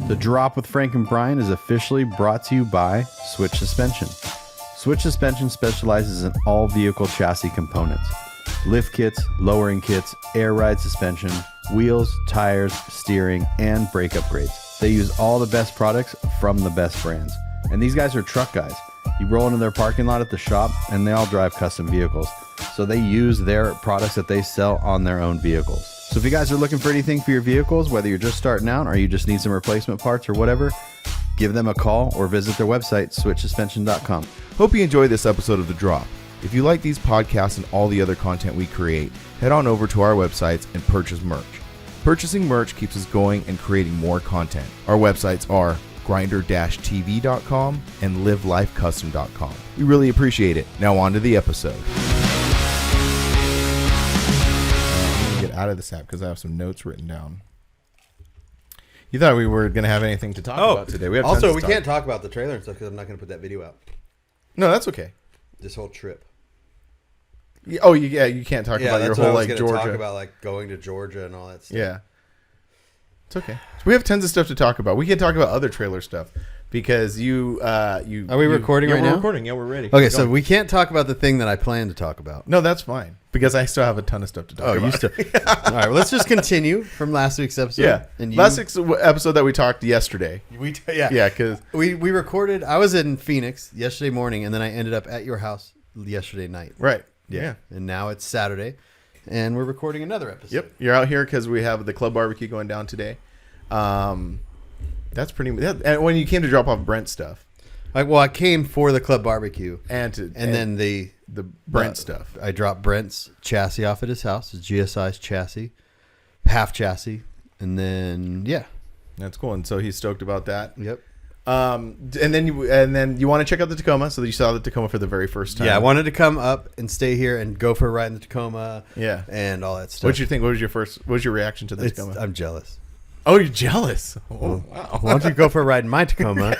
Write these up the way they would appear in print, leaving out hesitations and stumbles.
The Drop with Frank and Brian is officially brought to you by Switch Suspension. Switch Suspension specializes in all vehicle chassis components. Lift kits, lowering kits, air ride suspension, wheels, tires, steering, and brake upgrades. They use all the best products from the best brands. And these guys are truck guys. You roll into their parking lot at the shop and they all drive custom vehicles. So they use their products that they sell on their own vehicles. So if you guys are looking for anything for your vehicles, whether you're just starting out or you just need some replacement parts or whatever, give them a call or visit their website, switchsuspension.com. Hope you enjoyed this episode of The Drop. If you like these podcasts and all the other content we create, head on over to our websites and purchase merch. Purchasing merch keeps us going and creating more content. Our websites are grinder-tv.com and livelifecustom.com. We really appreciate it. Now on to the episode. I'm going to get out of this app because I have some notes written down. You thought we were going to have anything to talk about today. We have also, we can't talk about the trailer and stuff because I'm not going to put that video out. No, that's okay. This whole trip. Oh, yeah, you can't talk about your whole like Georgia. Talk about like going to Georgia and all that stuff. Yeah, it's okay. So we have tons of stuff to talk about. We can talk about other trailer stuff because you. Are we recording right now? We're recording. Yeah, we're ready. Okay, so we can't talk about the thing that I plan to talk about. No, that's fine because I still have a ton of stuff to talk about. You still. All right, well, let's just continue from last week's episode. Yeah, and last week's episode that we talked yesterday. Because we recorded. I was in Phoenix yesterday morning, and then I ended up at your house yesterday night. Right. Yeah. And now it's Saturday, and we're recording another episode. Yep. You're out here because we have the club barbecue going down today. That's pretty much. And when you came to drop off Brent's stuff. I came for the club barbecue. And then the Brent stuff. I dropped Brent's chassis off at his house. His GSI's chassis. Half chassis. And then, yeah. That's cool. And so he's stoked about that. Yep. And then you want to check out the Tacoma, so that you saw the Tacoma for the very first time. Yeah, I wanted to come up and stay here and go for a ride in the Tacoma. Yeah, and all that stuff. What'd you think? What was your reaction to the Tacoma? I'm jealous. Oh, you're jealous? Oh, wow. Why don't you go for a ride in my Tacoma?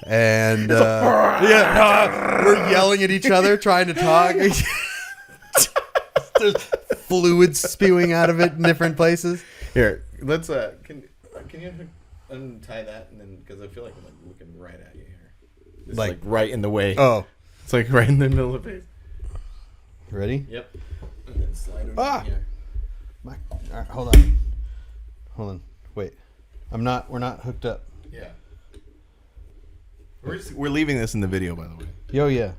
And we're yelling at each other, trying to talk. There's fluids spewing out of it in different places. Here, let's can you untie that, and then because I feel like I'm like looking right at you here, it's like right in the way. Oh, it's like right in the middle of the face. Ready? Yep. And then slide over here. All right, hold on. Wait, we're not hooked up. Yeah. We're leaving this in the video, by the way. Yo, yeah.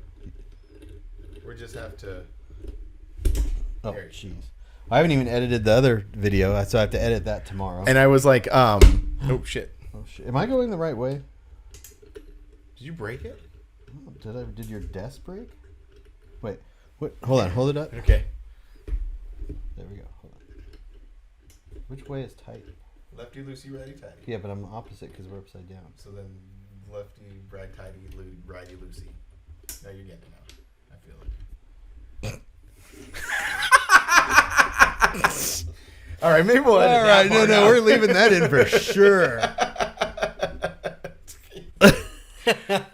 We just have to. Oh, jeez. I haven't even edited the other video, so I have to edit that tomorrow. And I was like, oh shit. Oh shit. Am I going the right way? Did you break it? Oh, did your desk break? Wait. What? Hold on. Hold it up. Okay. There we go. Hold on. Which way is tight? Lefty loosey, righty tighty. Yeah, but I'm opposite because we're upside down. So then lefty, right tighty, righty loosey. Now you're getting it out. I feel it. All right, maybe we'll edit that part out. We're leaving that in for sure.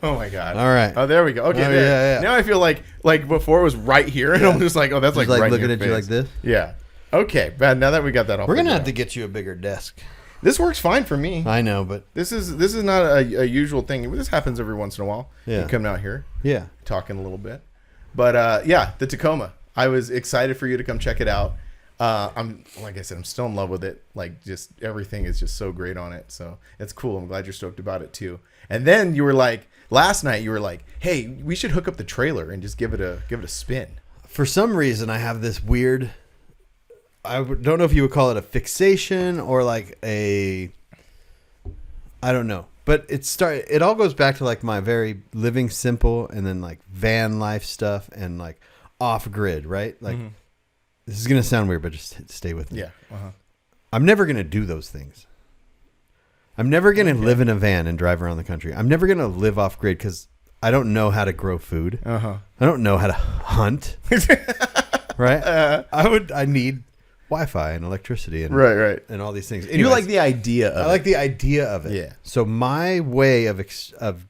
Oh my god! All right. Oh, there we go. Okay, there. Yeah. Now I feel like before it was right here, and I'm just like, oh, that's like right looking in at your you face. like this. Yeah. Okay, bad. Now that we got that off, we're gonna have to get you a bigger desk. This works fine for me. I know, but this is not a usual thing. This happens every once in a while. Yeah. You coming out here. Yeah. Talking a little bit, but the Tacoma. I was excited for you to come check it out. I'm like I said, I'm still in love with it. Like just everything is just so great on it. So it's cool. I'm glad you're stoked about it too. And then you were like, last night you were like, hey, we should hook up the trailer and just give it a spin. For some reason, I have this weird. I don't know if you would call it a fixation or like I don't know, but it all goes back to like my very living simple and then like van life stuff and like off grid, right? Like this is gonna sound weird, but just stay with me. Yeah. I'm never gonna do those things. I'm never gonna live in a van and drive around the country. I'm never gonna live off grid because I don't know how to grow food. I don't know how to hunt. Right? I need Wi-Fi and electricity and right and all these things. Anyways, you like the idea of it. I like the idea of it. Yeah. So my way of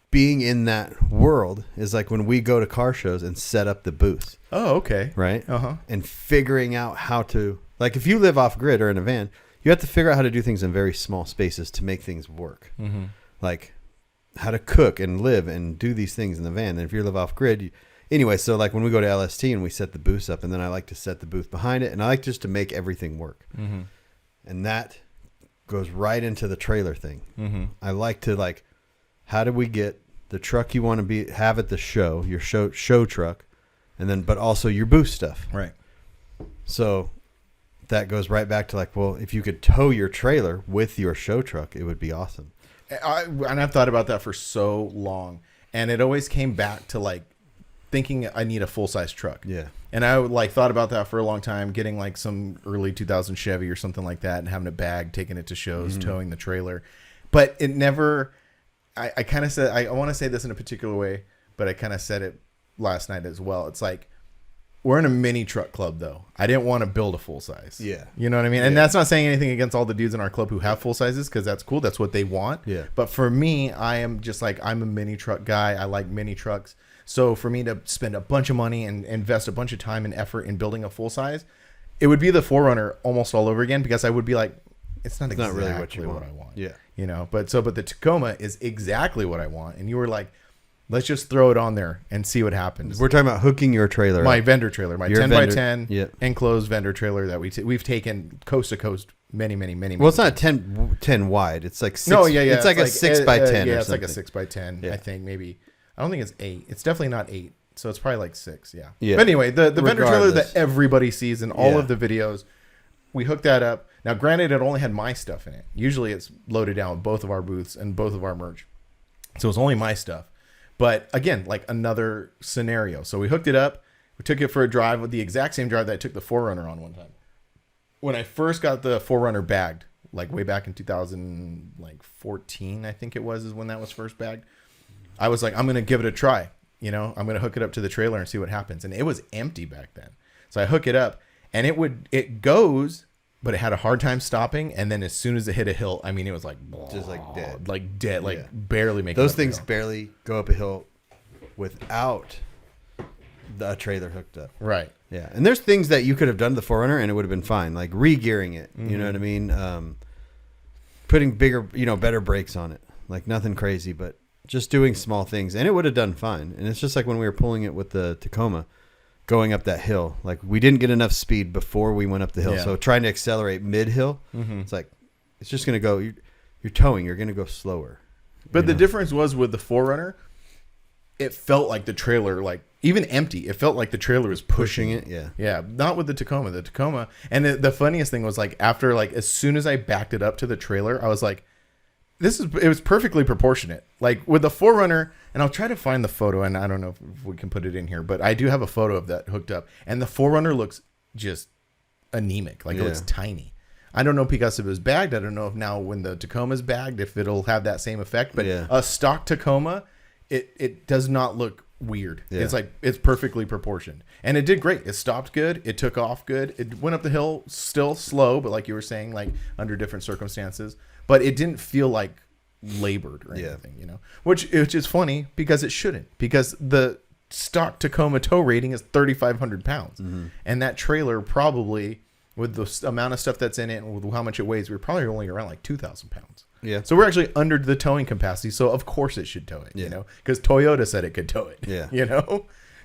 being in that world is like when we go to car shows and set up the booth. Oh, okay. Right? And figuring out how to, like if you live off grid or in a van, you have to figure out how to do things in very small spaces to make things work. Mm-hmm. Like how to cook and live and do these things in the van. And if you live off grid, anyway, so like when we go to LST and we set the booths up, and then I like to set the booth behind it, and I like just to make everything work. Mm-hmm. And that goes right into the trailer thing. Mm-hmm. I like to like, how do we get the truck you want to have at the show, your show truck, and then but also your booth stuff. Right. So that goes right back to like, well, if you could tow your trailer with your show truck, it would be awesome. And I've thought about that for so long, and it always came back to like thinking I need a full size truck. Yeah. And I like thought about that for a long time, getting like some early 2000 Chevy or something like that, and having a bag, taking it to shows, towing the trailer. But it never. I kind of said I want to say this in a particular way, but I kind of said it last night as well. It's like we're in a mini truck club, though. I didn't want to build a full size. Yeah. You know what I mean? And that's not saying anything against all the dudes in our club who have full sizes, because that's cool. That's what they want. Yeah. But for me, I am just like, I'm a mini truck guy. I like mini trucks. So for me to spend a bunch of money and invest a bunch of time and effort in building a full size, it would be the 4Runner almost all over again, because I would be like, it's not exactly really what you want. what I want. Yeah. You know, but the Tacoma is exactly what I want. And you were like, let's just throw it on there and see what happens. We're talking about hooking your trailer. My vendor trailer, my Your 10 vendor- by 10 yep. enclosed vendor trailer that we've taken coast to coast many. Well, it's not 10 wide. It's like 6. No, yeah. It's like a 6 by 10. Yeah, or it's like a something. 6 by 10. Yeah. I think maybe. I don't think it's 8. It's definitely not 8. So it's probably like 6. Yeah. Yeah. But anyway, the vendor trailer Regardless. that everybody sees in all Yeah. of the videos, we hooked that up. Now, granted, it only had my stuff in it. Usually it's loaded down with both of our booths and both of our merch. So it's only my stuff. But again, like another scenario. So we hooked it up. We took it for a drive with the exact same drive that I took the 4Runner on one time. When I first got the 4Runner bagged, like way back in 2014, I think it was, is when that was first bagged. I was like, I'm going to give it a try. You know, I'm going to hook it up to the trailer and see what happens. And it was empty back then. So I hook it up, and it goes, but it had a hard time stopping. And then as soon as it hit a hill, I mean, it was like, Just like dead. like dead, like Yeah. barely making Those up the things hill. barely go up a hill without the trailer hooked up. Right. Yeah, and there's things that you could have done to the 4Runner and it would have been fine, like re-gearing it. You know what I mean? Putting bigger, better brakes on it, like nothing crazy, but just doing small things, and it would have done fine. And it's just like when we were pulling it with the Tacoma, going up that hill. Like we didn't get enough speed before we went up the hill, Yeah. so trying to accelerate mid-hill, it's like it's just gonna go. You're towing. You're gonna go slower. But the difference was with the 4Runner, it felt like the trailer, like even empty, it felt like the trailer was pushing it. Yeah. Yeah. Not with the Tacoma. The Tacoma. And the funniest thing was like after, like as soon as I backed it up to the trailer, I was like, it was perfectly proportionate. Like with the 4Runner, and I'll try to find the photo, and I don't know if we can put it in here, but I do have a photo of that hooked up. And the 4Runner looks just anemic. Like it looks tiny. I don't know because if it was bagged. I don't know if now when the Tacoma's bagged, if it'll have that same effect. But a stock Tacoma, it does not look weird. Yeah. It's like it's perfectly proportioned. And it did great. It stopped good. It took off good. It went up the hill still slow, but like you were saying, like under different circumstances. But it didn't feel like labored or anything, which is funny because it shouldn't, because the stock Tacoma tow rating is 3,500 pounds. And that trailer probably, with the amount of stuff that's in it and with how much it weighs, we're probably only around like 2,000 pounds. Yeah. So we're actually under the towing capacity. So of course it should tow it, because Toyota said it could tow it. Yeah.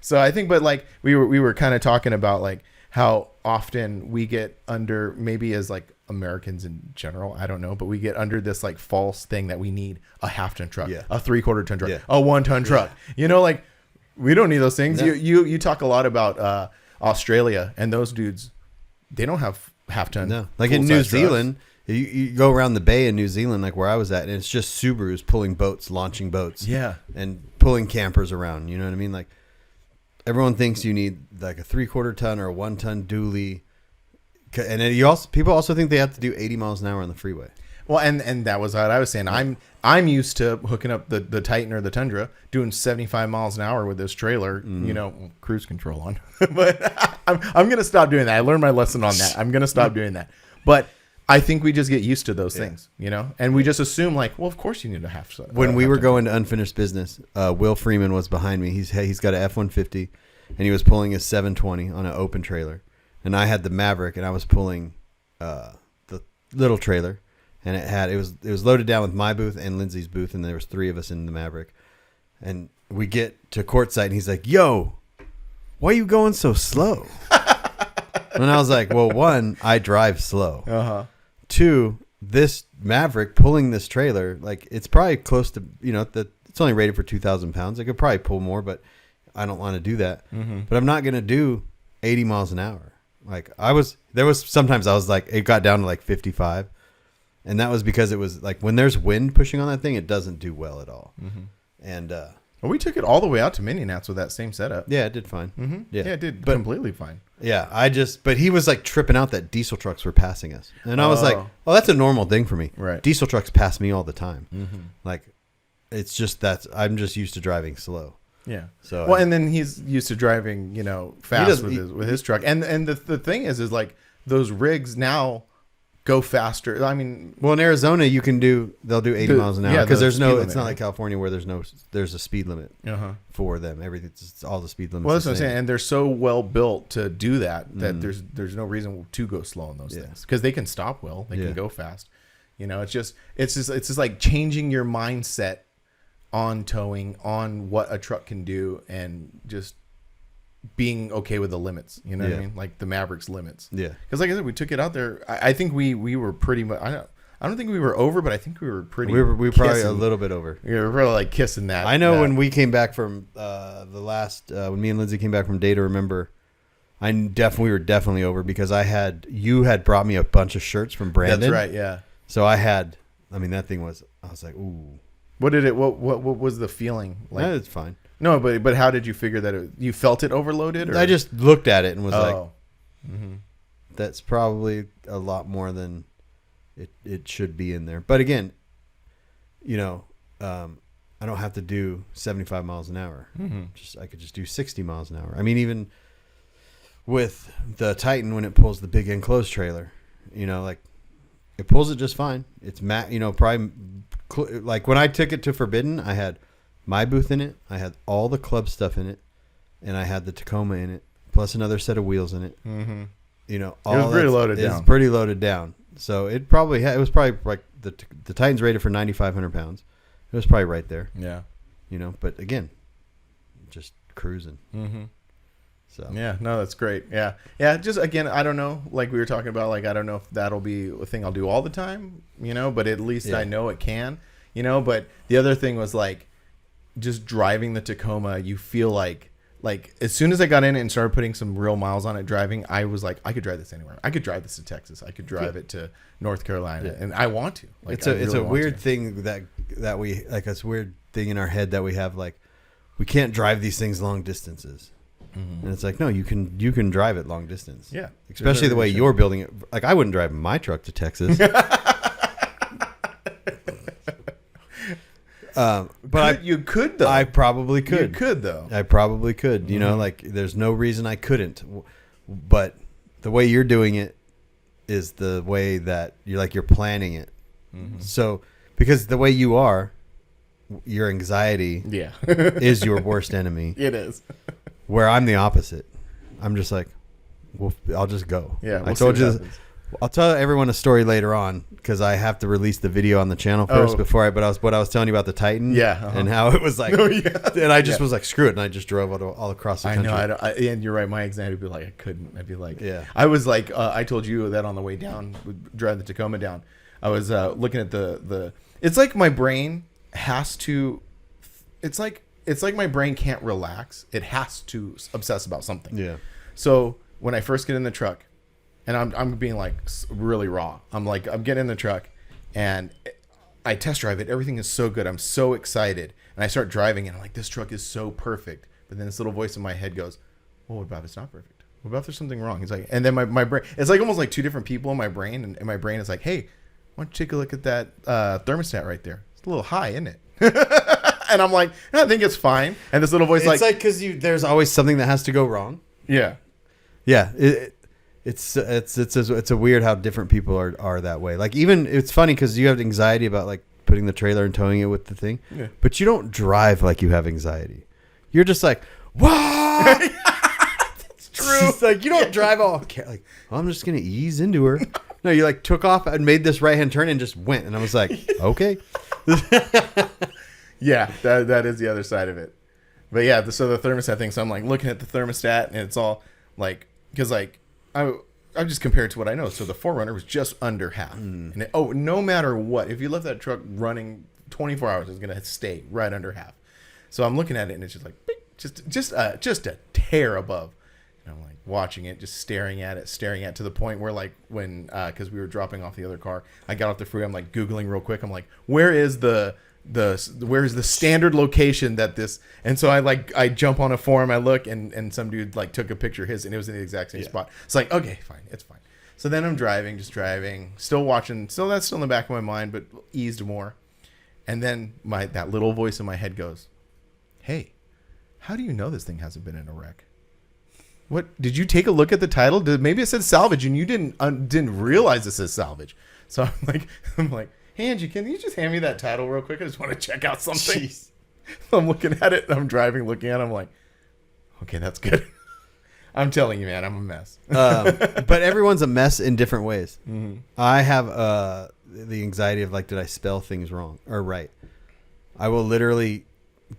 So I think, but like we were kind of talking about like how often we get under, maybe as like Americans in general, I don't know, but we get under this like false thing that we need a half-ton truck, a 3/4 ton truck, a 1-ton truck. Like we don't need those things. No. You talk a lot about Australia, and those dudes, they don't have half-ton. No, like in New Zealand, you go around the bay in New Zealand, like where I was at, and it's just Subarus pulling boats, launching boats, and pulling campers around. You know what I mean? Like everyone thinks you need like a 3/4 ton or a 1-ton dually, and then people also think they have to do 80 miles an hour on the freeway. Well, and that was what I was saying. I'm used to hooking up the Titan or the Tundra, doing 75 miles an hour with this trailer, cruise control on. But I'm going to stop doing that. I learned my lesson on that. I'm going to stop doing that. But I think we just get used to those things, and we just assume like, well, of course you need a half. When we were going to Unfinished Business, Will Freeman was behind me. He's got an F-150, and he was pulling his 720 on an open trailer, and I had the Maverick, and I was pulling the little trailer, and it was loaded down with my booth and Lindsay's booth, and there was 3 of us in the Maverick. And we get to courtside, and he's like, "Yo, why are you going so slow?" And I was like, "Well, 1, I drive slow. 2, this Maverick pulling this trailer, like it's probably close to, it's only rated for 2,000 pounds. I could probably pull more, but I don't want to do that. But I'm not gonna do 80 miles an hour. Like there was sometimes I was like, it got down to like 55, and that was because it was like when there's wind pushing on that thing, it doesn't do well at all. And well, we took it all the way out to Minneapolis with that same setup. yeah, it did fine. Yeah, it did completely fine. Yeah, but he was like tripping out that diesel trucks were passing us. And I was like, oh, that's a normal thing for me. Right. Diesel trucks pass me all the time. Like, it's just I'm just used to driving slow. Yeah. So, well, and then he's used to driving, fast with his truck. And the thing is like those rigs now go faster. I mean, well, in Arizona, they'll do 80 miles an hour because it's not like California where there's a speed limit for them. It's all the speed limits. Well, that's what I'm saying. And they're so well built to do that there's no reason to go slow on those things because they can stop well, they can go fast. It's just like changing your mindset on towing, on what a truck can do, and just being okay with the limits, what I mean? Like the Maverick's limits. Yeah. Because like I said, we took it out there. I think we were pretty much, I don't think we were over, but I think we were pretty. We were probably a little bit over. We were really like kissing that. I know when we came back from the last, when me and Lindsay came back from Day to Remember, we were definitely over because you had brought me a bunch of shirts from Brandon. That's right. Yeah. So that thing was, I was like, ooh. What was the feeling like? It's fine. No, but how did you figure that you felt it overloaded? Or? I just looked at it and was like, that's probably a lot more than it should be in there. But again, I don't have to do 75 miles an hour. I could just do 60 miles an hour. I mean, even with the Titan, when it pulls the big enclosed trailer, like it pulls it just fine. It's probably like when I took it to Forbidden, I had my booth in it, I had all the club stuff in it, and I had the Tacoma in it, plus another set of wheels in it. All it was pretty loaded down. It's pretty loaded down. So it was probably like the Titan's rated for 9,500 pounds. It was probably right there. Yeah. But again, just cruising. So yeah, no, that's great. Yeah. Just again, I don't know. Like we were talking about, like I don't know if that'll be a thing I'll do all the time. But at least I know it can. But the other thing was like, just driving the Tacoma, you feel like as soon as I got in it and started putting some real miles on it driving, I was like, I could drive this anywhere. I could drive this to Texas. I could drive it to North Carolina, and I want to. Like, it's a weird thing that we like. It's a weird thing in our head that we have, like we can't drive these things long distances, and it's like, no, you can drive it long distance. Yeah, especially the way you're building it. Like I wouldn't drive my truck to Texas. But you could though. I probably could. You could though. I probably could. Like there's no reason I couldn't. But the way you're doing it is the way that you're planning it. So because the way you are, your anxiety is your worst enemy. It is. Where I'm the opposite. I'm just like, well, I'll just go. Yeah, I told you this. I'll tell everyone a story later on because I have to release the video on the channel first what I was telling you about the Titan, and how it was like, and I just was like, screw it, and I just drove all across the country. I know, and you're right. My anxiety would be like, I couldn't. I'd be like, I was like, I told you that on the way down, drive the Tacoma down. I was looking at the. It's like my brain has to. It's like my brain can't relax. It has to obsess about something. Yeah. So when I first get in the truck. And I'm being like really raw. I'm getting in the truck and I test drive it. Everything is so good. I'm so excited. And I start driving and I'm like, this truck is so perfect. But then this little voice in my head goes, well, what about if it's not perfect? What about if there's something wrong? He's like, and then my brain, it's like almost like two different people in my brain. And my brain is like, hey, why don't you take a look at that thermostat right there? It's a little high, isn't it? And I'm like, no, I think it's fine. And this little voice it's like because there's always something that has to go wrong. Yeah. Yeah. It's a weird how different people are that way. Like even it's funny because you have anxiety about like putting the trailer and towing it with the thing, but you don't drive like you have anxiety. You're just like, wow. It's true. It's like you don't drive all like, oh, I'm just gonna ease into her. No, you like took off and made this right hand turn and just went, and I was like, okay. Yeah, that is the other side of it. But yeah, so the thermostat thing. So I'm like looking at the thermostat, and it's all like, because like I'm just compared to what I know. So the 4Runner was just under half, and no matter what, if you left that truck running 24 hours, it's gonna stay right under half. So I'm looking at it, and it's just like just a tear above. And I'm like watching it, just staring at to the point where like when because we were dropping off the other car, I got off the freeway. I'm like Googling real quick. I'm like, where's the standard location that this, and so I jump on a forum, I look, and some dude like took a picture of his, and it was in the exact same spot. It's like, okay, fine, it's fine. So then I'm driving, still watching, still that's still in the back of my mind, but eased more. And then that little voice in my head goes, hey, how do you know this thing hasn't been in a wreck? What, did you take a look at the title? Maybe it said salvage and you didn't realize it says salvage. So I'm like, hey, Angie, can you just hand me that title real quick? I just want to check out something. Jeez. I'm looking at it. I'm driving, looking at it. I'm like, okay, that's good. I'm telling you, man, I'm a mess. But everyone's a mess in different ways. Mm-hmm. I have the anxiety of like, did I spell things wrong or right? I will literally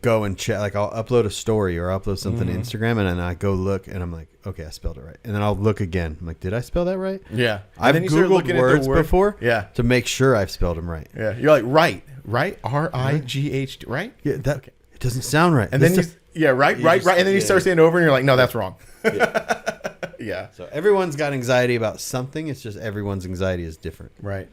go and check. Like I'll upload a story or upload something to Instagram, and then I go look, and I'm like, okay, I spelled it right. And then I'll look again. I'm like, did I spell that right? Yeah. I've Googled words before to make sure I've spelled them right. Yeah. You're like, right? R-I-G-H, right? Yeah, that okay. It doesn't sound right. And then right. And then you start saying it over, and you're like, no, that's wrong. Yeah. Yeah. So everyone's got anxiety about something. It's just everyone's anxiety is different. Right.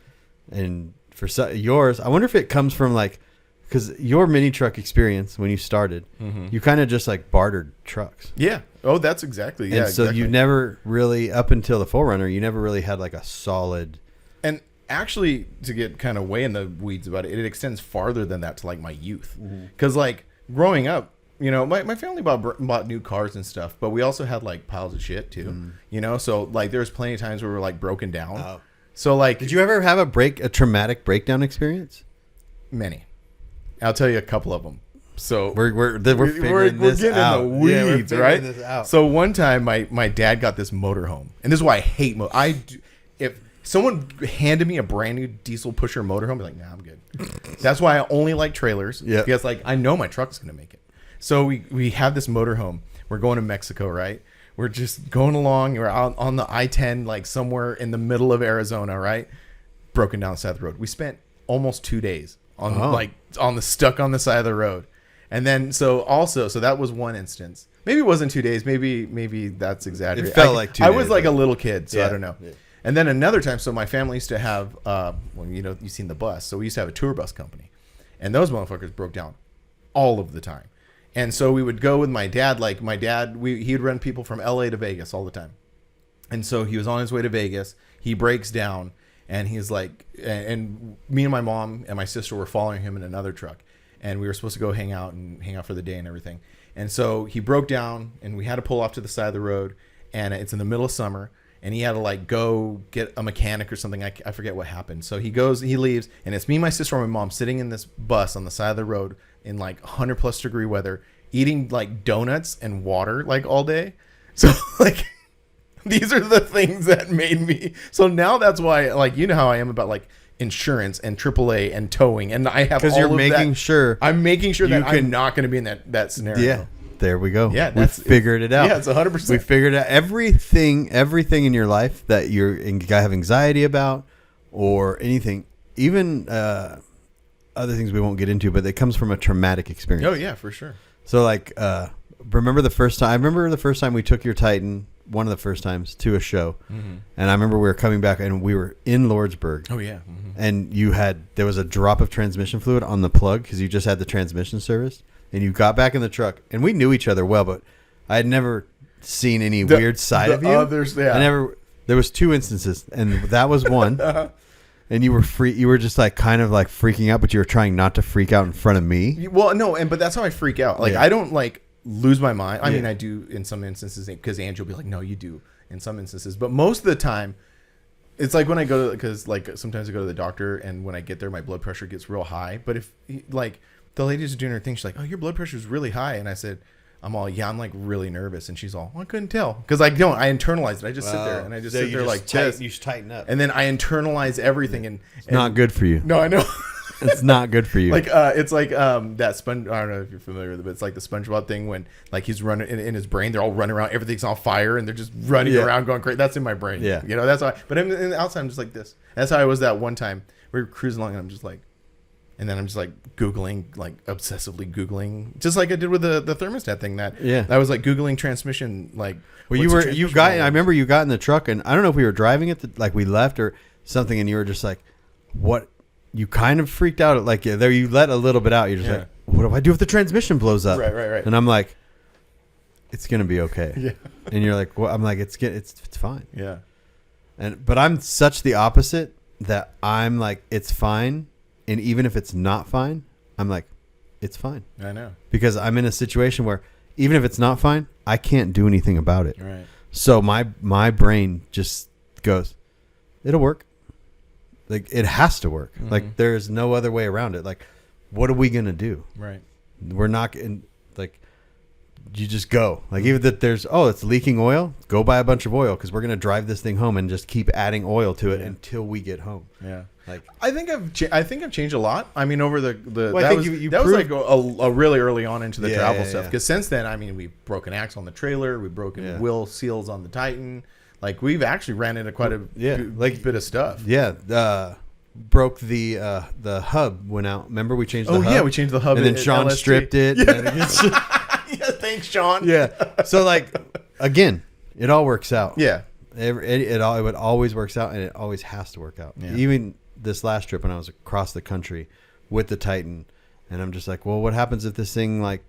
And for yours, I wonder if it comes from like, because your mini truck experience when you started, you kind of just like bartered trucks. Yeah. Oh, that's exactly. Yeah. And so you never really, up until the 4Runner, you never really had like a solid. And actually, to get kind of way in the weeds about it, it extends farther than that to like my youth. Because like growing up, you know, my family bought new cars and stuff, but we also had like piles of shit too. You know, so like there's plenty of times where we're like broken down. Oh. So like, did you ever have a traumatic breakdown experience? Many. I'll tell you a couple of them. So we're figuring this getting out. In the weeds, yeah, right? This out. So one time, my dad got this motorhome, and this is why I hate if someone handed me a brand new diesel pusher motorhome, I'd be like, nah, I'm good. That's why I only like trailers. Yeah, because like I know my truck's gonna make it. So we have this motorhome. We're going to Mexico, right? We're just going along. We're out on the I-10, like somewhere in the middle of Arizona, right? Broken down the side of the road. We spent almost 2 days stuck on the side of the road. And then so that was one instance. Maybe it wasn't 2 days. Maybe that's exaggerated. It felt like 2 days. I was like a little kid, so yeah. I don't know. Yeah. And then another time, so my family used to have, you've seen the bus. So we used to have a tour bus company. And those motherfuckers broke down all of the time. And so we would go with my dad. Like my dad, he'd run people from LA to Vegas all the time. And so he was on his way to Vegas. He breaks down. And he's like, and me and my mom and my sister were following him in another truck. And we were supposed to go hang out for the day and everything. And so he broke down and we had to pull off to the side of the road. And it's in the middle of summer. And he had to like go get a mechanic or something. I forget what happened. So he leaves. And it's me, my sister, and my mom sitting in this bus on the side of the road in like 100 plus degree weather, eating like donuts and water like all day. So like... These are the things that made me. So now that's why, like, you know how I am about like insurance and AAA and towing, and I have all of that. I'm making sure that I'm not going to be in that scenario. Yeah, there we go. Yeah, we figured it out. Yeah, it's 100%. We figured out everything in your life that you have anxiety about, or anything, even other things we won't get into, but it comes from a traumatic experience. Oh yeah, for sure. So like, remember the first time? I remember the first time we took your Titan. One of the first times to a show, and I remember we were coming back and we were in Lordsburg. Oh yeah, and there was a drop of transmission fluid on the plug because you just had the transmission service, and you got back in the truck, and we knew each other well, but I had never seen any weird side of you. Others, yeah. There was 2 instances, and that was one. And you were just like kind of like freaking out, but you were trying not to freak out in front of me. Well, no, but that's how I freak out. Like I don't like lose my mind. I mean, I do in some instances because Angie will be like, no, you do in some instances. But most of the time, it's like when I go because like sometimes I go to the doctor and when I get there, my blood pressure gets real high. But if like the lady's doing her thing, she's like, oh, your blood pressure is really high. And I said, I'm like really nervous, and she's all, I couldn't tell, because I internalize it. I just sit there and I just sit there like this. You just tighten up, and then I internalize everything, and it's not good for you. No, I know. It's not good for you. Like it's like that sponge. I don't know if you're familiar with it, but it's like the SpongeBob thing when like he's running in his brain. They're all running around. Everything's on fire, and they're just running around going crazy. That's in my brain. Yeah, you know that's how. But in the outside, I'm just like this. That's how I was that one time. We were cruising along, and I'm just like. And then I'm just like Googling, like obsessively Googling, just like I did with the thermostat thing. I was like Googling transmission, like. Well, I remember you got in the truck, and I don't know if we were driving it, like we left or something, and you were just like, what? You kind of freaked out. Like there, you let a little bit out. You're just like, what do I do if the transmission blows up? Right. And I'm like, it's going to be okay. Yeah. And you're like, well, I'm like, it's fine. Yeah. But I'm such the opposite that I'm like, it's fine. And even if it's not fine, I'm like, it's fine. I know. Because I'm in a situation where even if it's not fine, I can't do anything about it. Right. So my brain just goes, it'll work. Like it has to work. Mm-hmm. Like there's no other way around it. Like, what are we going to do? Right. We're not in like, you just go like even that there's, it's leaking oil. Go buy a bunch of oil. 'Cause we're going to drive this thing home and just keep adding oil to it until we get home. Yeah. Like I think I've changed a lot. I mean, over the well, that was like a really early on into the travel stuff. Because since then, I mean, we've broken axle on the trailer, we've broken wheel seals on the Titan. Like we've actually ran into quite a bit of stuff. Yeah, broke the hub went out. Remember we changed the hub? Oh yeah, we changed the hub, and then Sean LST. Stripped it. Yeah, thanks, Sean. Yeah. So like again, it all works out. Yeah. It always works out, and it always has to work out. Yeah. Even this last trip when I was across the country with the Titan, and I'm just like, well, what happens if this thing what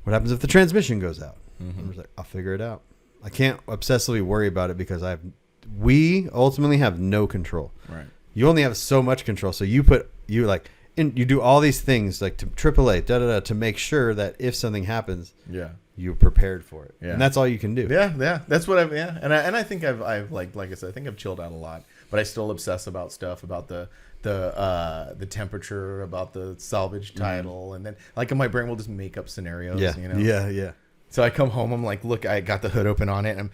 happens if the transmission goes out? Mm-hmm. I'm just like, I'll figure it out. I can't obsessively worry about it because we ultimately have no control. Right. You only have so much control. So you do all these things like to AAA, to make sure that if something happens, you're prepared for it. Yeah. And that's all you can do. Yeah. That's what and I think I've like I said, I think I've chilled out a lot, but I still obsess about stuff, about the temperature, about the salvage title, and then like in my brain will just make up scenarios. Yeah. You know? Yeah. So I come home, I'm like, look, I got the hood open on it, and I'm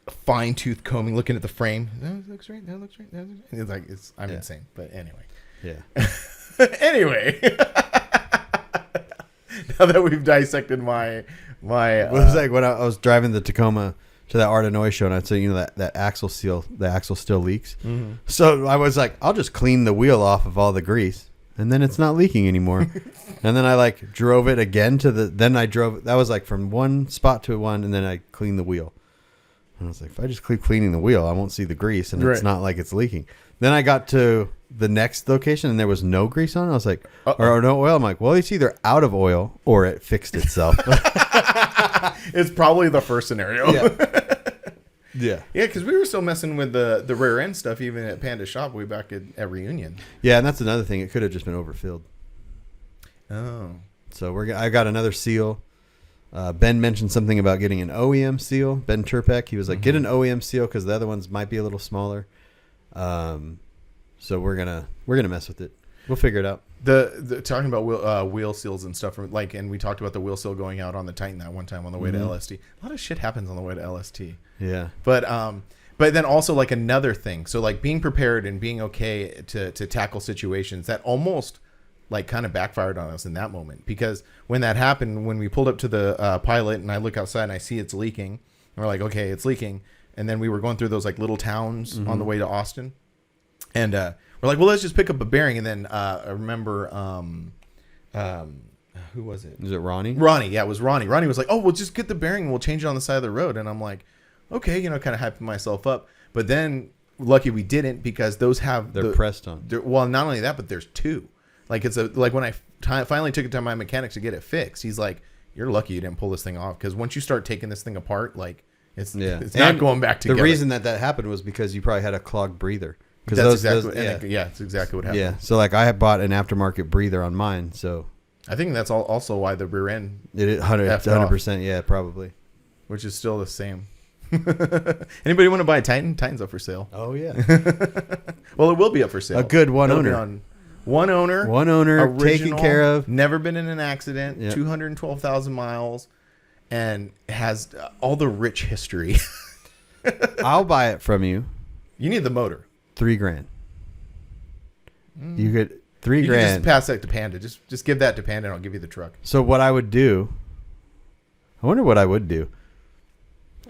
fine tooth combing, looking at the frame. That looks right. And it's like I'm insane, but anyway. Yeah. Anyway, now that we've dissected my it was like when I was driving the Tacoma to that Art of Noise show, and I'd say, that axle seal, the axle still leaks. Mm-hmm. So I was like, I'll just clean the wheel off of all the grease, and then it's not leaking anymore. And then I like drove it again that was like from one spot to one, and then I cleaned the wheel. And I was like, if I just keep cleaning the wheel, I won't see the grease, and it's not like it's leaking. Then I got to the next location, and there was no grease on it. I was like, or no oil. I'm like, well, it's either out of oil or it fixed itself. It's probably the first scenario. Yeah, because we were still messing with the rear end stuff even at Panda Shop way back at Reunion. Yeah, and that's another thing. It could have just been overfilled. Oh, so I got another seal. Ben mentioned something about getting an OEM seal. Ben Turpek, he was like, get an OEM seal because the other ones might be a little smaller. So we're gonna mess with it. We'll figure it out. The talking about wheel seals and stuff, and we talked about the wheel seal going out on the Titan that one time on the way to LST. A lot of shit happens on the way to LST. Yeah. But then also like another thing. So like being prepared and being okay to tackle situations that almost like kind of backfired on us in that moment, because when that happened, when we pulled up to the pilot and I look outside and I see it's leaking, and we're like, okay, it's leaking. And then we were going through those like little towns on the way to Austin, and we're like, well, let's just pick up a bearing. And then I remember, who was it? Is it Ronnie? Ronnie, yeah, it was Ronnie. Ronnie was like, oh, we'll just get the bearing and we'll change it on the side of the road. And I'm like, okay, kind of hyping myself up. But then lucky we didn't, because those they're pressed on. Well, not only that, but there's two. Like like when I finally took it to my mechanic to get it fixed, he's like, you're lucky you didn't pull this thing off, because once you start taking this thing apart, like it's not going back together. The reason that happened was because you probably had a clogged breather. That's that's exactly what happened. Yeah, so like I had bought an aftermarket breather on mine, so I think that's also why the rear end 100%, yeah, probably, which is still the same. Anybody want to buy a Titan? Titan's up for sale. Oh yeah. Well, it will be up for sale. A good one owner. One owner, taken original, care of, never been in an accident, Yep. 212,000 miles, and has all the rich history. I'll buy it from you. You need the motor. $3,000. You get $3,000. You can just pass that to Panda. Just give that to Panda, and I'll give you the truck. So what I would do, I wonder what I would do.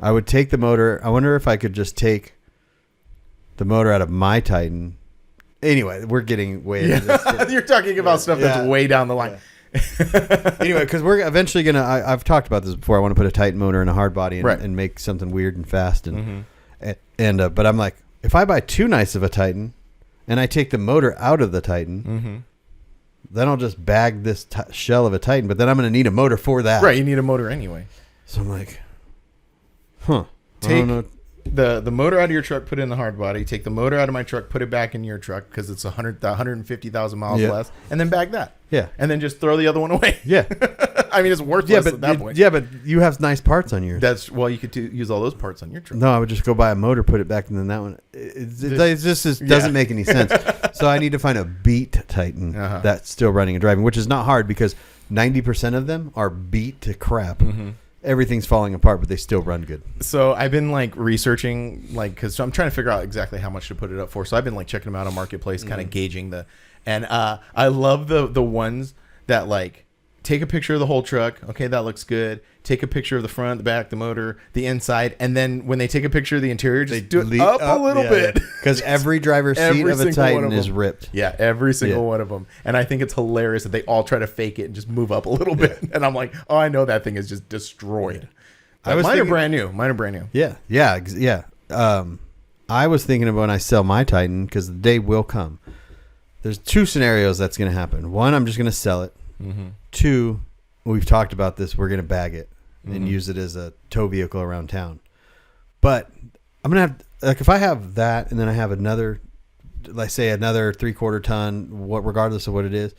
I would take the motor. I wonder if I could just take the motor out of my Titan. Anyway, we're getting way into this. You're talking about stuff that's way down the line. Yeah. Anyway, because we're eventually going to, I've talked about this before. I want to put a Titan motor in a hard body and make something weird and fast. But I'm like, if I buy too nice of a Titan and I take the motor out of the Titan, then I'll just bag this shell of a Titan. But then I'm going to need a motor for that. Right, you need a motor anyway. So I'm like, huh. Take the motor out of your truck, put it in the hard body. Take the motor out of my truck, put it back in your truck because it's 150,000 miles less, and then bag that. Yeah. And then just throw the other one away. Yeah. I mean, it's worthless at that point. Yeah, but you have nice parts on yours. You could use all those parts on your truck. No, I would just go buy a motor, put it back, and then that one. It just doesn't make any sense. So I need to find a beat Titan that's still running and driving, which is not hard because 90% of them are beat to crap. Everything's falling apart, but they still run good. So I've been like researching, because I'm trying to figure out exactly how much to put it up for. So I've been like checking them out on Marketplace, kind of gauging and I love the ones that like take a picture of the whole truck. Okay, that looks good. Take a picture of the front, the back, the motor, the inside, and then when they take a picture of the interior, just do it up a little bit. Because every driver's seat of a Titan is ripped. Yeah, every single one of them. And I think it's hilarious that they all try to fake it and just move up a little bit. And I'm like, oh, I know that thing is just destroyed. Mine are brand new. Yeah. I was thinking about when I sell my Titan, because the day will come. There's two scenarios that's going to happen. One, I'm just going to sell it. Two, we've talked about this. We're going to bag it and use it as a tow vehicle around town. But I'm going to have, like, if I have that and then I have another, let's say another 3/4 ton, regardless of what it is,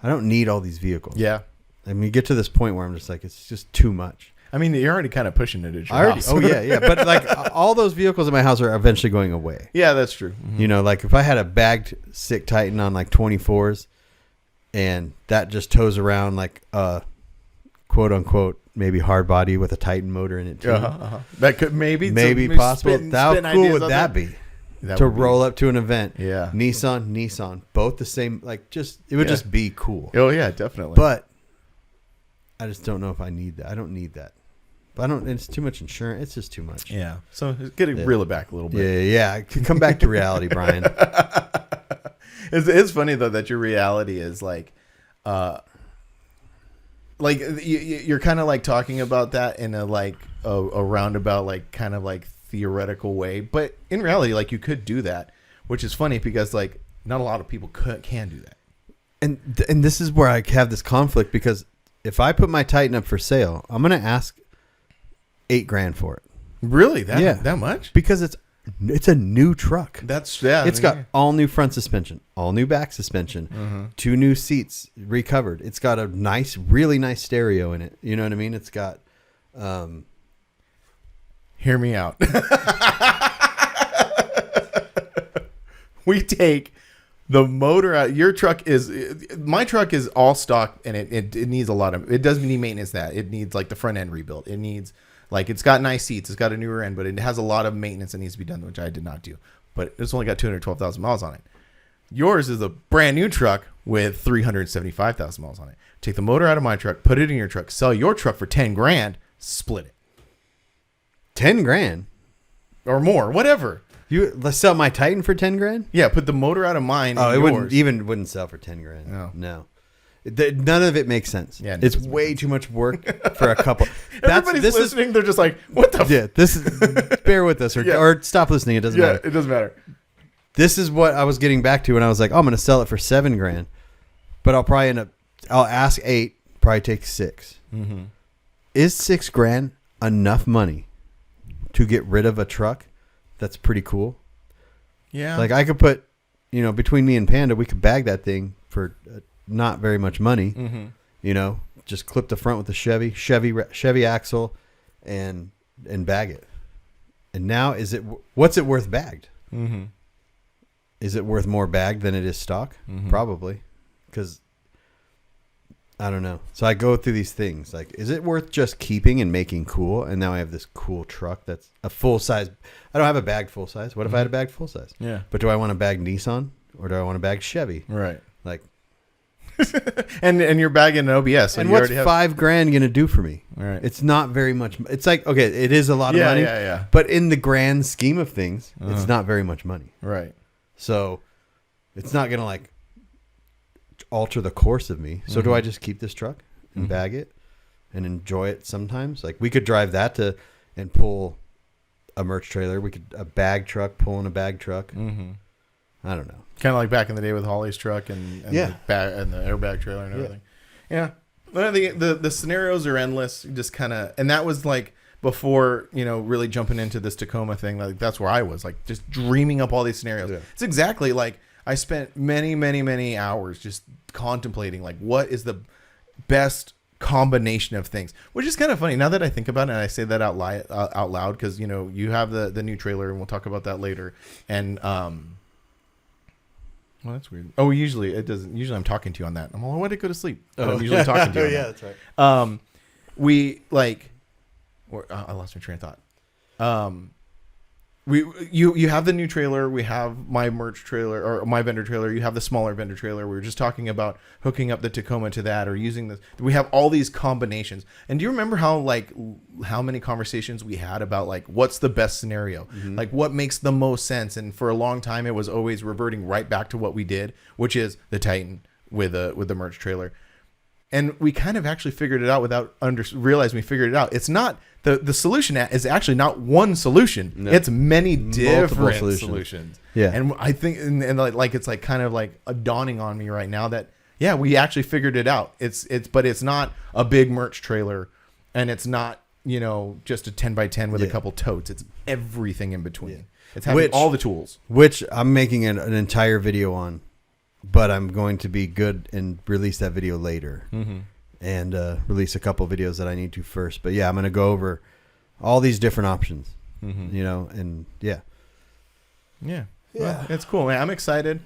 I don't need all these vehicles. Yeah. I mean, you get to this point where I'm just like, it's just too much. I mean, you're already kind of pushing it at your house. Oh, yeah. But like all those vehicles in my house are eventually going away. Yeah, that's true. You know, like if I had a bagged sick Titan on like 24s and that just tows around like quote unquote, maybe hard body with a Titan motor in it too. That could maybe possible. How cool would that be? To roll up to an event. Yeah. Nissan, both the same, like just, it would just be cool. Oh yeah, definitely. But I just don't know if I need that. I don't need that. But it's too much insurance. It's just too much. Yeah. So get it, reel it back a little bit. Yeah. Come back to reality, Brian. It's funny though that your reality is like you're kind of like talking about that in a like a roundabout, like kind of like theoretical way, but in reality, like you could do that, which is funny because like not a lot of people can do that. And this is where I have this conflict, because if I put my Titan up for sale, I'm going to ask $8,000 for it. Really? That much? Because it's a new truck. It's got all new front suspension, all new back suspension, 2 new seats recovered. It's got a really nice stereo in it. You know what I mean? It's got hear me out. We take the motor out. My truck is all stock, and it needs a lot of, it does need maintenance. That it needs like the front end rebuilt. It needs, like, it's got nice seats, it's got a newer end, but it has a lot of maintenance that needs to be done, which I did not do. But it's only got 212,000 miles on it. Yours is a brand new truck with 375,000 miles on it. Take the motor out of my truck, put it in your truck, sell your truck for $10,000, split it. $10,000 or more, whatever. Let's sell my Titan for $10,000. Yeah, put the motor out of mine. Oh, it wouldn't sell for $10,000. No. None of it makes sense. Yeah, it's way too much work for a couple. Everybody's listening. They're just like, "What the?" Yeah, this is. Bear with us, or stop listening. It doesn't matter. It doesn't matter. This is what I was getting back to when I was like, "Oh, I'm going to sell it for $7,000," but I'll probably I'll ask $8,000, probably take $6,000. Mm-hmm. Is $6,000 enough money to get rid of a truck that's pretty cool? Yeah, like I could put, between me and Panda, we could bag that thing for not very much money. Mm-hmm. Just clip the front with the Chevy axle, and bag it. And now, what's it worth bagged? Mm-hmm. Is it worth more bag than it is stock? Probably, because I don't know. So I go through these things like, is it worth just keeping and making cool? And now I have this cool truck that's a full size. I don't have a bagged full size. What if I had a bagged full size? Yeah. But do I want a bagged Nissan or do I want a bagged Chevy? Right. Like, and you're bagging an OBS. So and you what's already have... $5,000 gonna do for me? Right. It's not very much. It's like, okay, it is a lot of money. Yeah. But in the grand scheme of things, it's not very much money. Right. So it's not gonna like alter the course of me. So do I just keep this truck and bag it and enjoy it sometimes? Like we could drive that to and pull a merch trailer. We could a bag truck pulling a bag truck. I don't know. Kind of like back in the day with Holly's truck and the airbag trailer and everything. Yeah. The scenarios are endless. You just kind of, and that was like before, really jumping into this Tacoma thing. Like that's where I was, like just dreaming up all these scenarios. Yeah. It's exactly like I spent many, many, many hours just contemplating like what is the best combination of things, which is kind of funny now that I think about it and I say that out loud because you have the new trailer and we'll talk about that later. And well, that's weird. Oh, usually it doesn't. Usually I'm talking to you on that. I'm like, why did I go to sleep? I'm usually talking to you. Yeah, that's right. We like. I lost my train of thought. You have the new trailer. We have my merch trailer or my vendor trailer. You have the smaller vendor trailer. We were just talking about hooking up the Tacoma to that or using this. We have all these combinations. And do you remember how many conversations we had about like what's the best scenario? Like what makes the most sense? And for a long time, it was always reverting right back to what we did, which is the Titan with the merch trailer. And we kind of actually figured it out without realizing we figured it out. It's not the solution is actually not one solution. No. It's many different solutions. Yeah. And I think, and like, it's like kind of like a dawning on me right now that, yeah, we actually figured it out. But it's not a big merch trailer and it's not, just a 10x10 with a couple totes. It's everything in between. Yeah. It's having all the tools. Which I'm making an entire video on. But I'm going to be good and release that video later and release a couple videos that I need to first. But yeah, I'm going to go over all these different options, and yeah. Well, it's cool, man. I'm excited.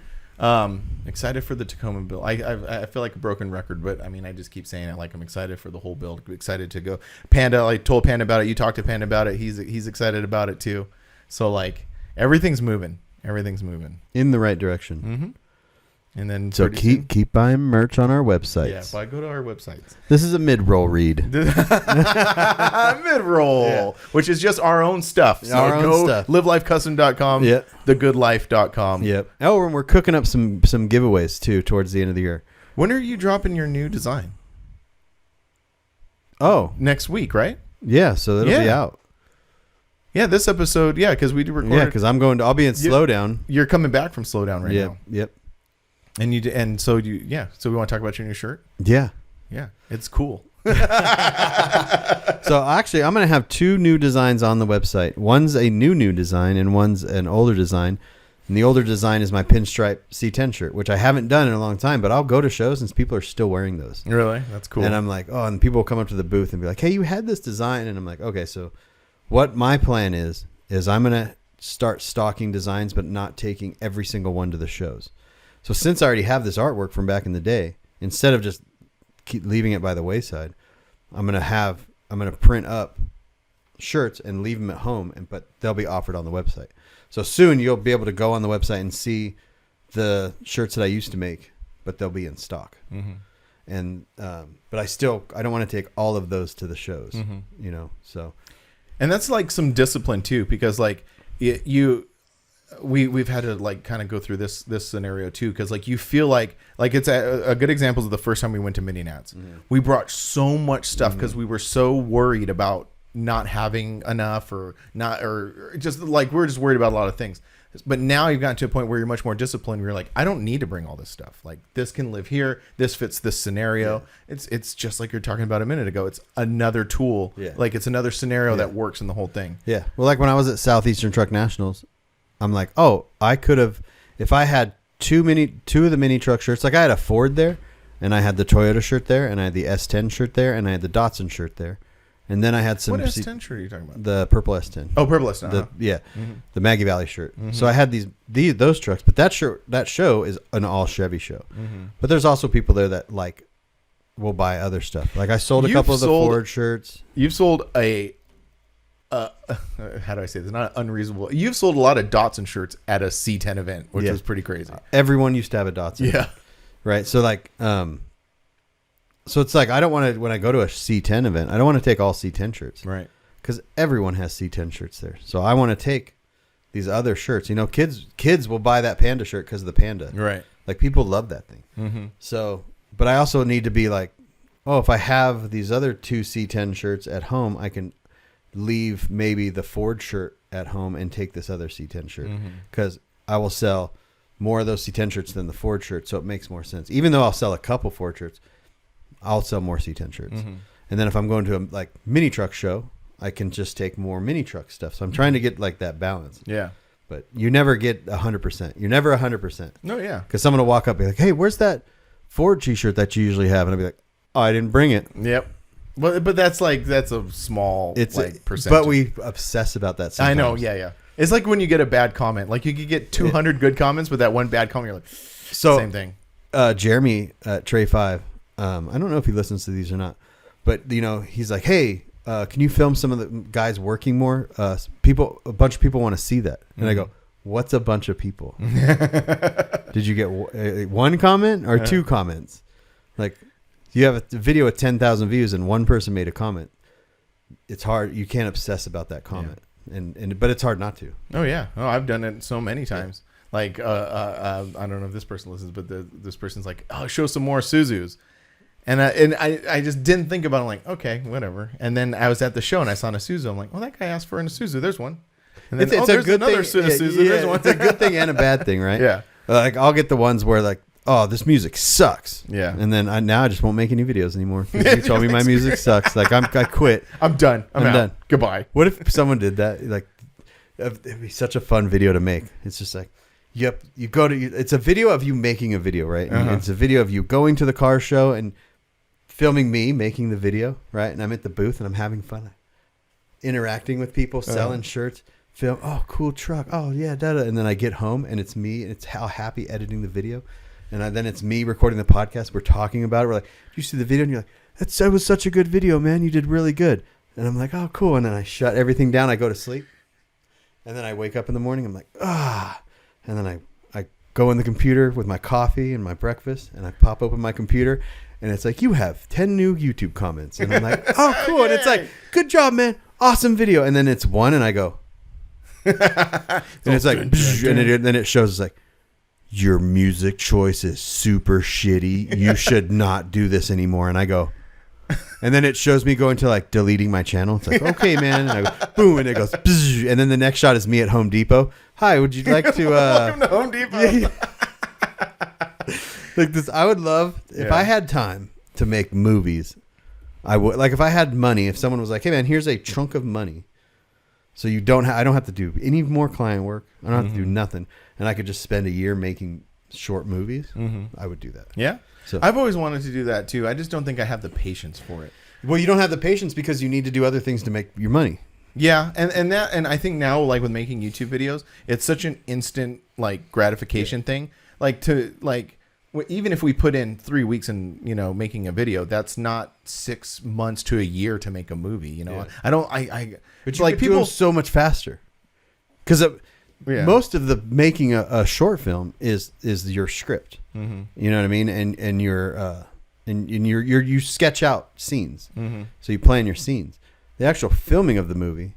Excited for the Tacoma build. I feel like a broken record, but I mean, I just keep saying it. Like I'm excited for the whole build. Excited to go. Panda, I told Panda about it. You talked to Panda about it. He's excited about it too. So like everything's moving. Everything's moving in the right direction. And then so keep buying merch on our websites. Yeah, go to our websites. This is a mid-roll read. Mid-roll, which is just our own stuff. So our own stuff. livelifecustom.com, thegoodlife.com. Yep. Oh, and we're cooking up some giveaways too towards the end of the year. When are you dropping your new design? Oh, next week, right? Yeah, so that'll be out. Yeah, this episode, because we do record. Yeah, because I'll be in Slowdown. You're coming back from Slowdown right now. Yep. So we want to talk about your new shirt? Yeah. Yeah, it's cool. So actually, I'm going to have two new designs on the website. One's a new design and one's an older design. And the older design is my pinstripe C10 shirt, which I haven't done in a long time, but I'll go to shows and people are still wearing those. Really? That's cool. And I'm like, and people will come up to the booth and be like, hey, you had this design. And I'm like, okay, so what my plan is I'm going to start stocking designs, but not taking every single one to the shows. So since I already have this artwork from back in the day, instead of just keep leaving it by the wayside, I'm gonna print up shirts and leave them at home, but they'll be offered on the website. So soon you'll be able to go on the website and see the shirts that I used to make, but they'll be in stock. And but I don't want to take all of those to the shows, So, and that's like some discipline too, because like we've had to like kind of go through this scenario too, because like you feel like it's a good example of the first time we went to Mini Nats. We brought so much stuff because we were so worried about not having enough or just like we're just worried about a lot of things. But now you've gotten to a point where you're much more disciplined. Where you're like, I don't need to bring all this stuff. Like this can live here. This fits this scenario. Yeah. It's just like you're talking about a minute ago. It's another tool. Yeah. Like it's another scenario that works in the whole thing. Yeah. Well, like when I was at Southeastern Truck Nationals, I'm like, I could have, if I had two of the mini truck shirts, like I had a Ford there and I had the Toyota shirt there and I had the S10 shirt there and I had the Datsun shirt there. And then I had some. What S10 shirt are you talking about? The purple S10. Oh, purple S10. The Maggie Valley shirt. So I had those trucks, but that show is an all Chevy show. But there's also people there that will buy other stuff. Like I sold a couple of the Ford shirts. You've sold how do I say this? Not unreasonable. You've sold a lot of Datsun shirts at a C10 event, which was pretty crazy. Everyone used to have a Datsun. Yeah. Right. So so it's like I don't want to, when I go to a C10 event, I don't want to take all C10 shirts. Right. Because everyone has C10 shirts there. So I want to take these other shirts. You know, kids will buy that Panda shirt because of the Panda. Right. Like people love that thing. So, but I also need to be like, oh, if I have these other 2 C10 shirts at home, I can leave maybe the Ford shirt at home and take this other C10 shirt. Because I will sell more of those C10 shirts than the Ford shirt. So it makes more sense. Even though I'll sell a couple Ford shirts, I'll sell more C10 shirts. And then if I'm going to a mini truck show, I can just take more mini truck stuff. So I'm trying to get like that balance. Yeah. But you never get 100%. You're never 100%. No, yeah. Because someone will walk up and be like, hey, where's that Ford t-shirt that you usually have? And I'll be like, oh, I didn't bring it. Yep. But that's a small percentage. But we obsess about that sometimes. I know. Yeah. It's like when you get a bad comment. Like you could get 200 good comments, but that one bad comment, you're like, same thing. Jeremy at Trey 5, I don't know if he listens to these or not, but you know, he's like, hey, can you film some of the guys working more? A bunch of people want to see that. And I go, what's a bunch of people? Did you get one comment or 2 comments? Like you have a video with 10,000 views and one person made a comment. It's hard. You can't obsess about that comment. Yeah. But it's hard not to. Oh yeah. Oh, I've done it so many times. Yeah. Like, I don't know if this person listens, but this person's like, oh, show some more Suzus. And I just didn't think about it. I'm like, okay, whatever. And then I was at the show and I saw an Isuzu. I'm like, well, that guy asked for an Isuzu. There's one. And then, it's a good thing. Isuzu. Yeah, There's one. It's a good thing and a bad thing, right? Yeah. Like I'll get the ones where like, oh, this music sucks. Yeah. And then I just won't make any videos anymore. You told me my music sucks. Like I quit. I'm done. I'm out. Done. Goodbye. What if someone did that? Like, it'd be such a fun video to make. It's just like, yep, it's a video of you making a video, right? And it's a video of you going to the car show and filming me making the video, right? And I'm at the booth and I'm having fun, interacting with people, selling shirts, film. Oh, cool truck. Oh yeah, and then I get home and it's me and it's how happy editing the video, and then it's me recording the podcast. We're talking about it. We're like, "Did you see the video?" And you're like, "That was such a good video, man. You did really good." And I'm like, "Oh, cool." And then I shut everything down. I go to sleep, and then I wake up in the morning. I'm like, ah, and then I go in the computer with my coffee and my breakfast, and I pop open my computer. And it's like, you have 10 new YouTube comments. And I'm like, oh, cool. And it's like, good job, man. Awesome video. And then it's one, and I go. And it's like, and then it shows, it's like, your music choice is super shitty. You should not do this anymore. And I go. And then it shows me going to like deleting my channel. It's like, okay, man. And I go, boom. And it goes, and then the next shot is me at Home Depot. Hi, would you like to. Welcome to Home Depot. Yeah. Like this, I would love if I had time to make movies. I would like if I had money. If someone was like, "Hey, man, here's a chunk of money, so I don't have to do any more client work. I don't have to do nothing, and I could just spend a year making short movies." I would do that. Yeah, so I've always wanted to do that too. I just don't think I have the patience for it. Well, you don't have the patience because you need to do other things to make your money. Yeah, and I think now, like with making YouTube videos, it's such an instant like gratification thing. Even if we put in 3 weeks in, making a video, that's not 6 months to a year to make a movie. But you like people so much faster because most of the making a short film is your script. You know what I mean? And you sketch out scenes. So you plan your scenes. The actual filming of the movie,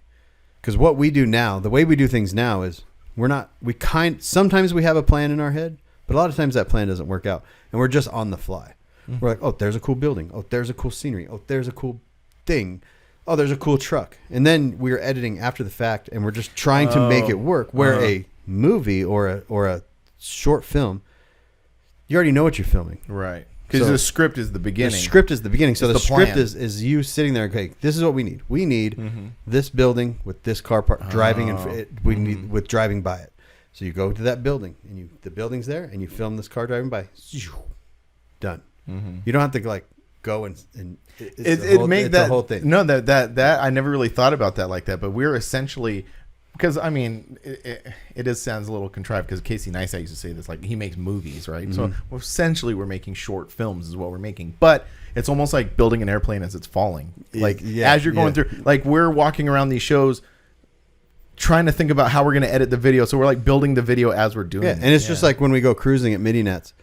because what we do now, the way we do things now is sometimes we have a plan in our head. But a lot of times that plan doesn't work out, and we're just on the fly. We're like, oh, there's a cool building. Oh, there's a cool scenery. Oh, there's a cool thing. Oh, there's a cool truck. And then we're editing after the fact, and we're just trying to make it work. Where a movie or a short film, you already know what you're filming. Right. Because the script is the beginning. The script is the beginning. So the script is you sitting there, okay, this is what we need. We need this building with this car park, driving, and we need with driving by it. So you go to that building, and the building's there, and you film this car driving by. Done. You don't have to go and it's the whole thing. No, that I never really thought about that like that. But we're essentially, because I mean, it just sounds a little contrived, because Casey Neistat used to say this, like he makes movies, right? Mm-hmm. So essentially we're making short films is what we're making, but it's almost like building an airplane as it's falling. Like as you're going through, like we're walking around these shows trying to think about how we're going to edit the video. So we're like building the video as we're doing it. And it's just like when we go cruising at Midi Nets,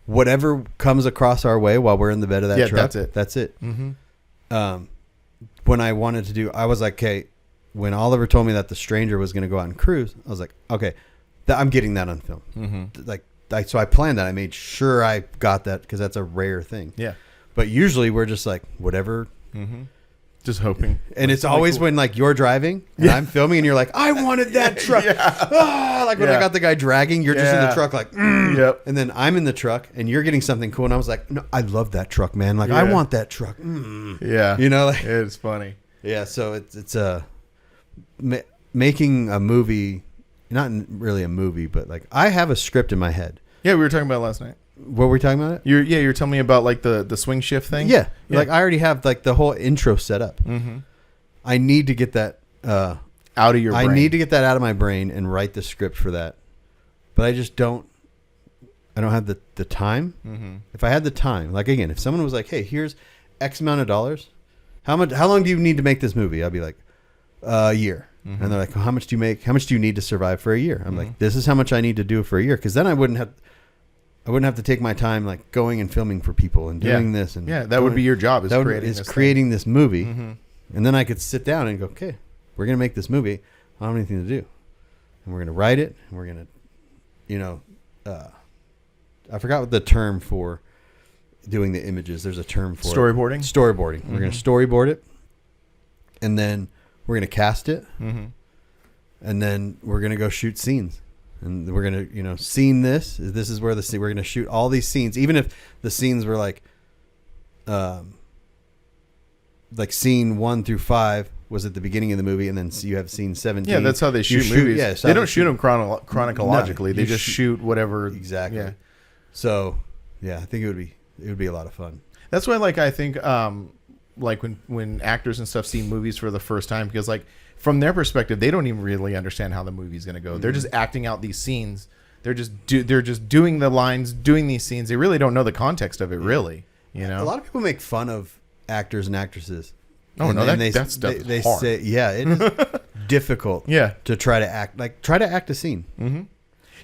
whatever comes across our way while we're in the bed of that truck, that's it. Mm-hmm. When I wanted to do, I was like, okay, when Oliver told me that The Stranger was going to go out and cruise, I was like, okay, I'm getting that on film. Mm-hmm. So I planned that. I made sure I got that, because that's a rare thing. Yeah. But usually we're just like, whatever. Mm-hmm. Just hoping. And it's always when like you're driving and I'm filming and you're like, I wanted that truck. Like when I got the guy dragging, you're just in the truck like, yep. And then I'm in the truck and you're getting something cool. And I was like, no, I love that truck, man. Like I want that truck. Yeah. You know, like, it's funny. Yeah. So it's making a movie, not really a movie, but like I have a script in my head. Yeah. We were talking about it last night. What were we talking about? You're telling me about like the swing shift thing. Yeah. Like I already have like the whole intro set up. Mm-hmm. I need to get that out of your brain. I need to get that out of my brain and write the script for that. But I just don't have the time. Mm-hmm. If I had the time, like again, if someone was like, hey, here's X amount of dollars, how long do you need to make this movie? I'll be like, a year. Mm-hmm. And they're like, well, how much do you make? How much do you need to survive for a year? I'm like, this is how much I need to do for a year. Cause then I wouldn't have to take my time like going and filming for people and doing this. And that would be your job, is creating this movie. Mm-hmm. And then I could sit down and go, okay, we're going to make this movie. I don't have anything to do. And we're going to write it. And we're going to, I forgot what the term for doing the images. There's a term for storyboarding. Mm-hmm. We're going to storyboard it. And then we're going to cast it. Mm-hmm. And then we're going to go shoot scenes. And we're going to, scene this. This is where we're going to shoot all these scenes. Even if the scenes were like scene 1 through 5 was at the beginning of the movie, and then you have scene 17. Yeah, that's how they shoot movies. Yeah, they don't shoot them chronologically. They just shoot whatever. Exactly. Yeah. So, yeah, I think it would be a lot of fun. That's why, like, I think, like when actors and stuff see movies for the first time, because like from their perspective, they don't even really understand how the movie's going to go. Mm-hmm. They're just acting out these scenes. They're just doing the lines, doing these scenes. They really don't know the context of it, really. You know, a lot of people make fun of actors and actresses. Oh no, that stuff is hard. Say, yeah, it is difficult. To try to act a scene. Mm-hmm.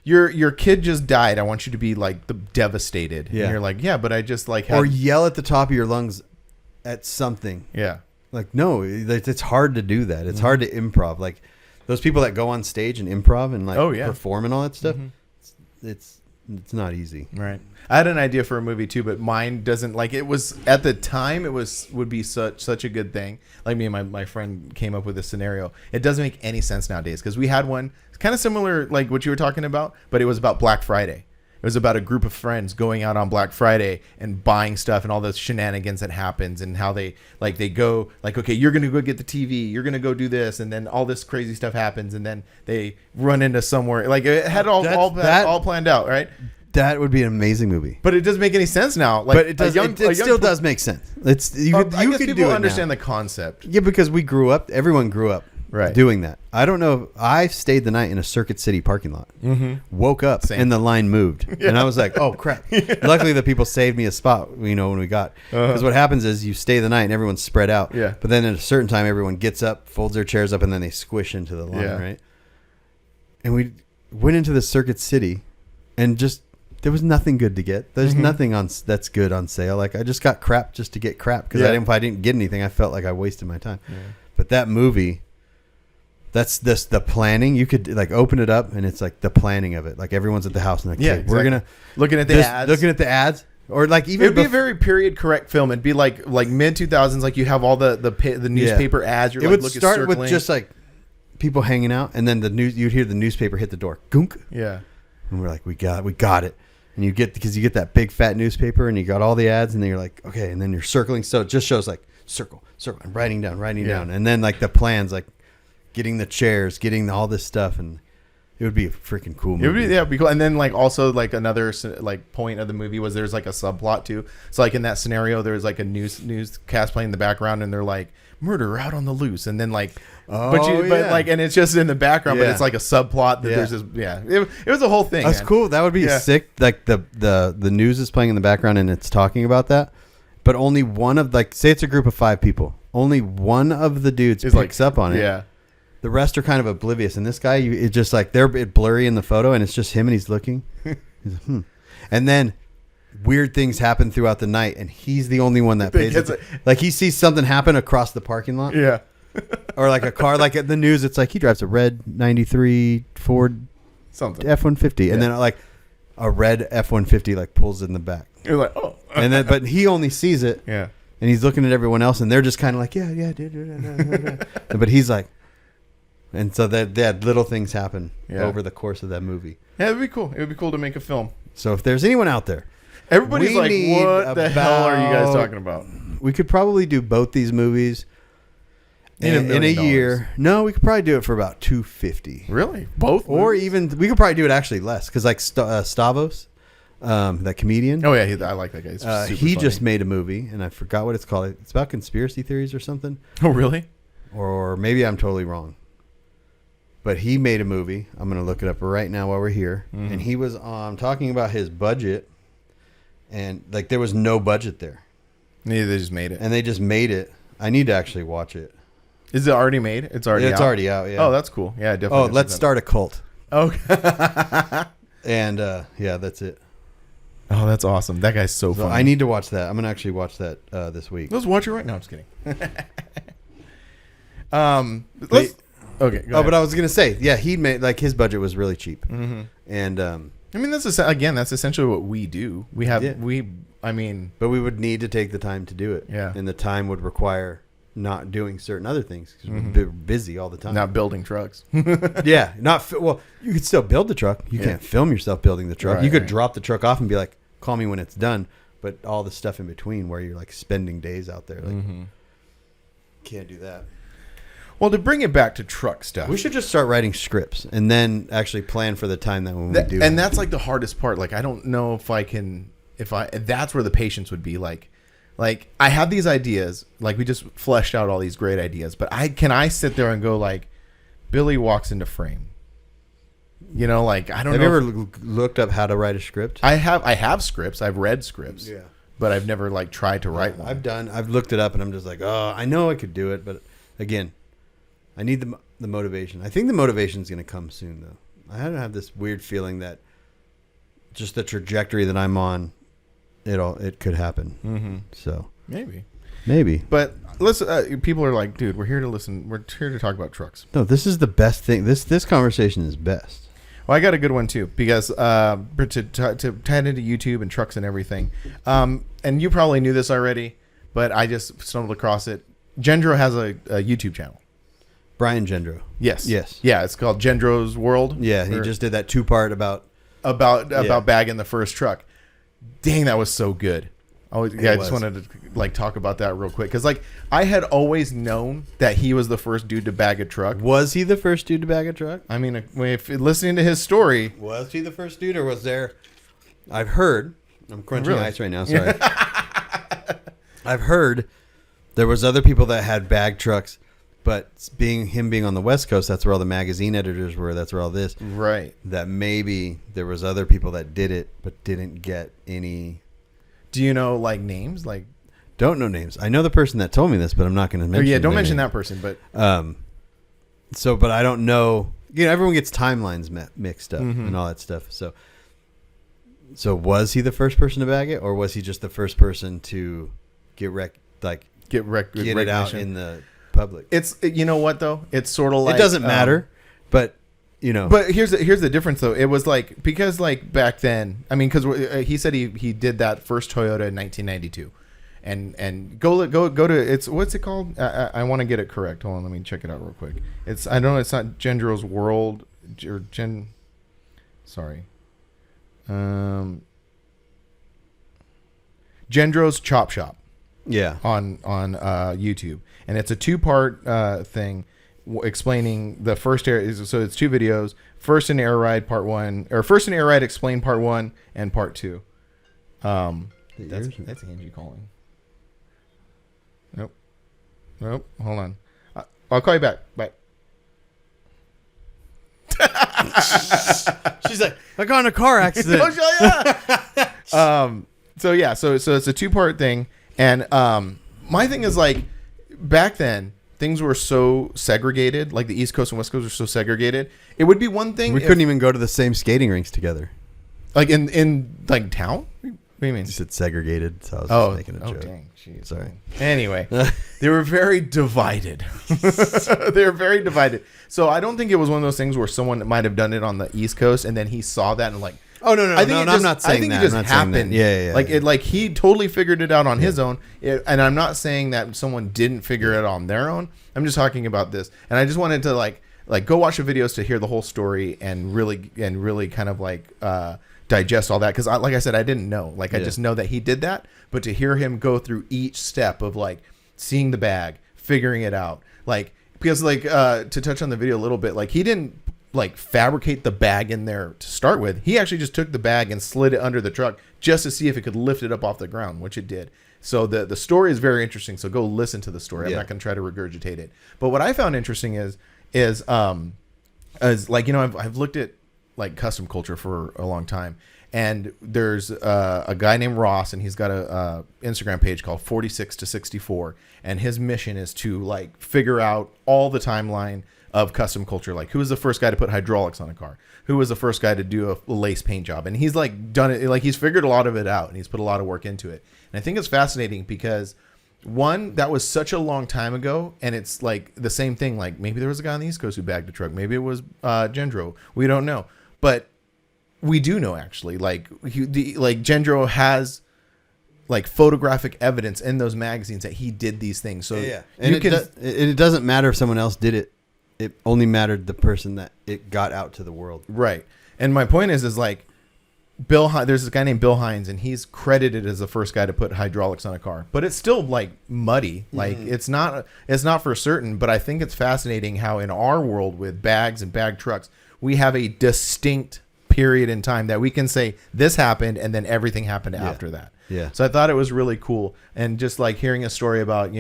Your kid just died. I want you to be like devastated. Yeah. And you're like, yeah, but I just like or yell at the top of your lungs at something. Yeah. Like no, it's hard to do that. It's hard to improv. Like those people that go on stage and improv and like perform and all that stuff. Mm-hmm. It's not easy. Right. I had an idea for a movie too, but mine doesn't, like, it was at the time would be such a good thing. Like me and my friend came up with a scenario. It doesn't make any sense nowadays, because we had one kind of similar like what you were talking about, but it was about Black Friday. It was about a group of friends going out on Black Friday and buying stuff and all the shenanigans that happens, and how they go like, okay, you're going to go get the TV, you're going to go do this, and then all this crazy stuff happens, and then they run into somewhere. Like it had all planned out, right? That would be an amazing movie. But it doesn't make any sense now. Like, but it does. It still does make sense. I guess people understand the concept. Yeah, because everyone grew up doing that. I don't know. I stayed the night in a Circuit City parking lot. Mm-hmm. Woke up and the line moved, and I was like, "Oh crap!" Luckily, the people saved me a spot. When we got, because what happens is you stay the night and everyone's spread out. Yeah. But then at a certain time, everyone gets up, folds their chairs up, and then they squish into the line, right? And we went into the Circuit City, and just. There was nothing good to get. There's nothing that's good on sale. Like I just got crap just to get crap, because if I didn't get anything, I felt like I wasted my time. Yeah. But that movie, that's the planning. You could like open it up and it's like the planning of it. Like everyone's at the house and like, exactly. We're gonna looking at the ads, or like even it'd be a very period correct film. It'd be like mid 2000s. Like you have all the newspaper ads. You're it like, would start with just like people hanging out, and then you'd hear the newspaper hit the door. Gunk. Yeah. And we're like, we got it. And you get that big fat newspaper, and you got all the ads, and then you're like, okay, and then you're circling. So it just shows like circle, and writing down, and then like the plans, like getting the chairs, getting all this stuff, and It would be a freaking cool movie. It would be, yeah, it'd be cool. And then like also like another like point of the movie was there's like a subplot too. So like in that scenario, there's like a newscast playing in the background, and they're like murder out on the loose, and then like, but like, and it's just in the background, but it's like a subplot that there's this, it was a whole thing. That's cool. That would be sick. Like the news is playing in the background and it's talking about that, but only one of like, say it's a group of 5 people, only one of the dudes picks up on it. Yeah. The rest are kind of oblivious, and this guy, it's just like they're a bit blurry in the photo, and it's just him, and he's looking. He's like, And then weird things happen throughout the night, and he's the only one that pays it. Like he sees something happen across the parking lot. Yeah. Or like a car, like at the news, it's like he drives a red 93 Ford something F-150, and then like a red F-150 like pulls in the back. You're like, oh. And then, but he only sees it. Yeah. And he's looking at everyone else, and they're just kind of like, yeah, dude. But he's like, and so that little things happen over the course of that movie. Yeah, it'd be cool. It would be cool to make a film. So if there's anyone out there, everybody's like, what the hell are you guys talking about? We could probably do both these movies in a year. No, we could probably do it for about $250. Really? Both? Or even, we could probably do it actually less, because like Stavros, that comedian. Oh yeah, I like that guy. He's super he funny. just made a movie, and I forgot what it's called. It's about conspiracy theories or something. Oh really? Or maybe I'm totally wrong. But he made a movie. I'm going to look it up right now while we're here. Mm-hmm. And he was talking about his budget. And like there was no budget there. Neither they just made it. And they just made it. I need to actually watch it. Is it already made? It's already out? It's already out, yeah. Oh, that's cool. Yeah, definitely. Oh, let's start a cult. Okay. And yeah, that's it. Oh, that's awesome. That guy's so funny. I need to watch that. I'm going to actually watch that this week. Let's watch it right now. I'm just kidding. Okay. But I was gonna say, yeah, he made like his budget was really cheap, and I mean that's essentially what we do. We have but we would need to take the time to do it, and the time would require not doing certain other things because we're busy all the time. Not building trucks. Yeah, well, you could still build the truck. You can't film yourself building the truck. Right, you could drop the truck off and be like, "Call me when it's done." But all the stuff in between, where you're like spending days out there, like can't do that. Well, to bring it back to truck stuff, we should just start writing scripts and then actually plan for the time that when we do. And that's like the hardest part. Like, I don't know if I can, that's where the patience would be. Like I have these ideas, like we just fleshed out all these great ideas, but can I sit there and go like, Billy walks into frame? You know, like, I don't know. Have you ever looked up how to write a script? I have scripts. I've read scripts. Yeah. But I've never like tried to write one. I've looked it up and I'm just like, oh, I know I could do it. But again, I need the motivation. I think the motivation is going to come soon, though. I have this weird feeling that just the trajectory that I'm on, it could happen. Mm-hmm. So maybe. But listen, people are like, dude, we're here to listen. We're here to talk about trucks. No, this is the best thing. This conversation is best. Well, I got a good one too because to tie it into YouTube and trucks and everything. And you probably knew this already, but I just stumbled across it. Gendro has a YouTube channel. Brian Gendro. Yes. Yeah, it's called Gendro's World. Yeah, he just did that 2-part about bagging the first truck. Dang, that was so good. I just wanted to like talk about that real quick because like I had always known that he was the first dude to bag a truck. Was he the first dude to bag a truck? I mean, if listening to his story, was he the first dude, or was there? I've heard. I'm crunching ice right now. Sorry. I've heard there was other people that had bag trucks. But being on the West Coast, that's where all the magazine editors were. That's where all this. Right. That maybe there was other people that did it, but didn't get any. Do you know like names? Like, don't know names. I know the person that told me this, but I'm not going to mention. Yeah, don't mention name. that person. But but I don't know. You know, everyone gets timelines mixed up and all that stuff. So was he the first person to bag it, or was he just the first person to get it out in the public? It's, you know what though, it's sort of like, it doesn't matter, but you know. But here's the difference though. It was like, because like back then, I mean, because he said he did that first Toyota in 1992, and go to it's, what's it called? I want to get it correct. Hold on, let me check it out real quick. It's not Gendro's World or Gendro's Chop Shop. Yeah. On YouTube, and it's a 2-part thing. explaining the first air. So it's 2 videos. First in air ride part 1, or first in air ride explain part 1 and part 2. That's Angie calling. Nope. Hold on. I'll call you back. Bye. She's like, I got in a car accident. So it's a 2-part thing, and my thing is like, back then things were so segregated, like the East Coast and West Coast were so segregated. It would be one thing we couldn't even go to the same skating rinks together, like in like town. What do you mean? You said segregated, so I was just making a joke. Dang. Jeez. Sorry. Anyway, they were very divided. They were very divided. So I don't think it was one of those things where someone might have done it on the East Coast and then he saw that and like, oh no, I'm not saying that. I think it just happened. Yeah. Like he totally figured it out on his own. And I'm not saying that someone didn't figure it on their own. I'm just talking about this. And I just wanted to like go watch the videos to hear the whole story and really kind of like digest all that, because like I said, I didn't know. Like I just know that he did that, but to hear him go through each step of like seeing the bag, figuring it out, like because like to touch on the video a little bit, like he didn't like fabricate the bag in there to start with. He actually just took the bag and slid it under the truck just to see if it could lift it up off the ground, which it did. So the story is very interesting. So go listen to the story. I'm not going to try to regurgitate it. But what I found interesting is like, you know, I've looked at like custom culture for a long time, and there's a guy named Ross, and he's got a Instagram page called 46 to 64, and his mission is to like figure out all the timeline of custom culture, like who was the first guy to put hydraulics on a car, who was the first guy to do a lace paint job, and he's like done it, like he's figured a lot of it out, and he's put a lot of work into it. And I think it's fascinating because one, that was such a long time ago, and it's like the same thing, like maybe there was a guy on the East Coast who bagged a truck, maybe it was Gendro, we don't know. But we do know, actually, like Gendro has like photographic evidence in those magazines that he did these things. So and it doesn't matter if someone else did it. It only mattered the person that it got out to the world. Right. And my point is like there's this guy named Bill Hines, and he's credited as the first guy to put hydraulics on a car, but it's still like muddy. Like it's not for certain, but I think it's fascinating how in our world with bags and bag trucks, we have a distinct period in time that we can say this happened and then everything happened after that. Yeah. So I thought it was really cool. And just like hearing a story about,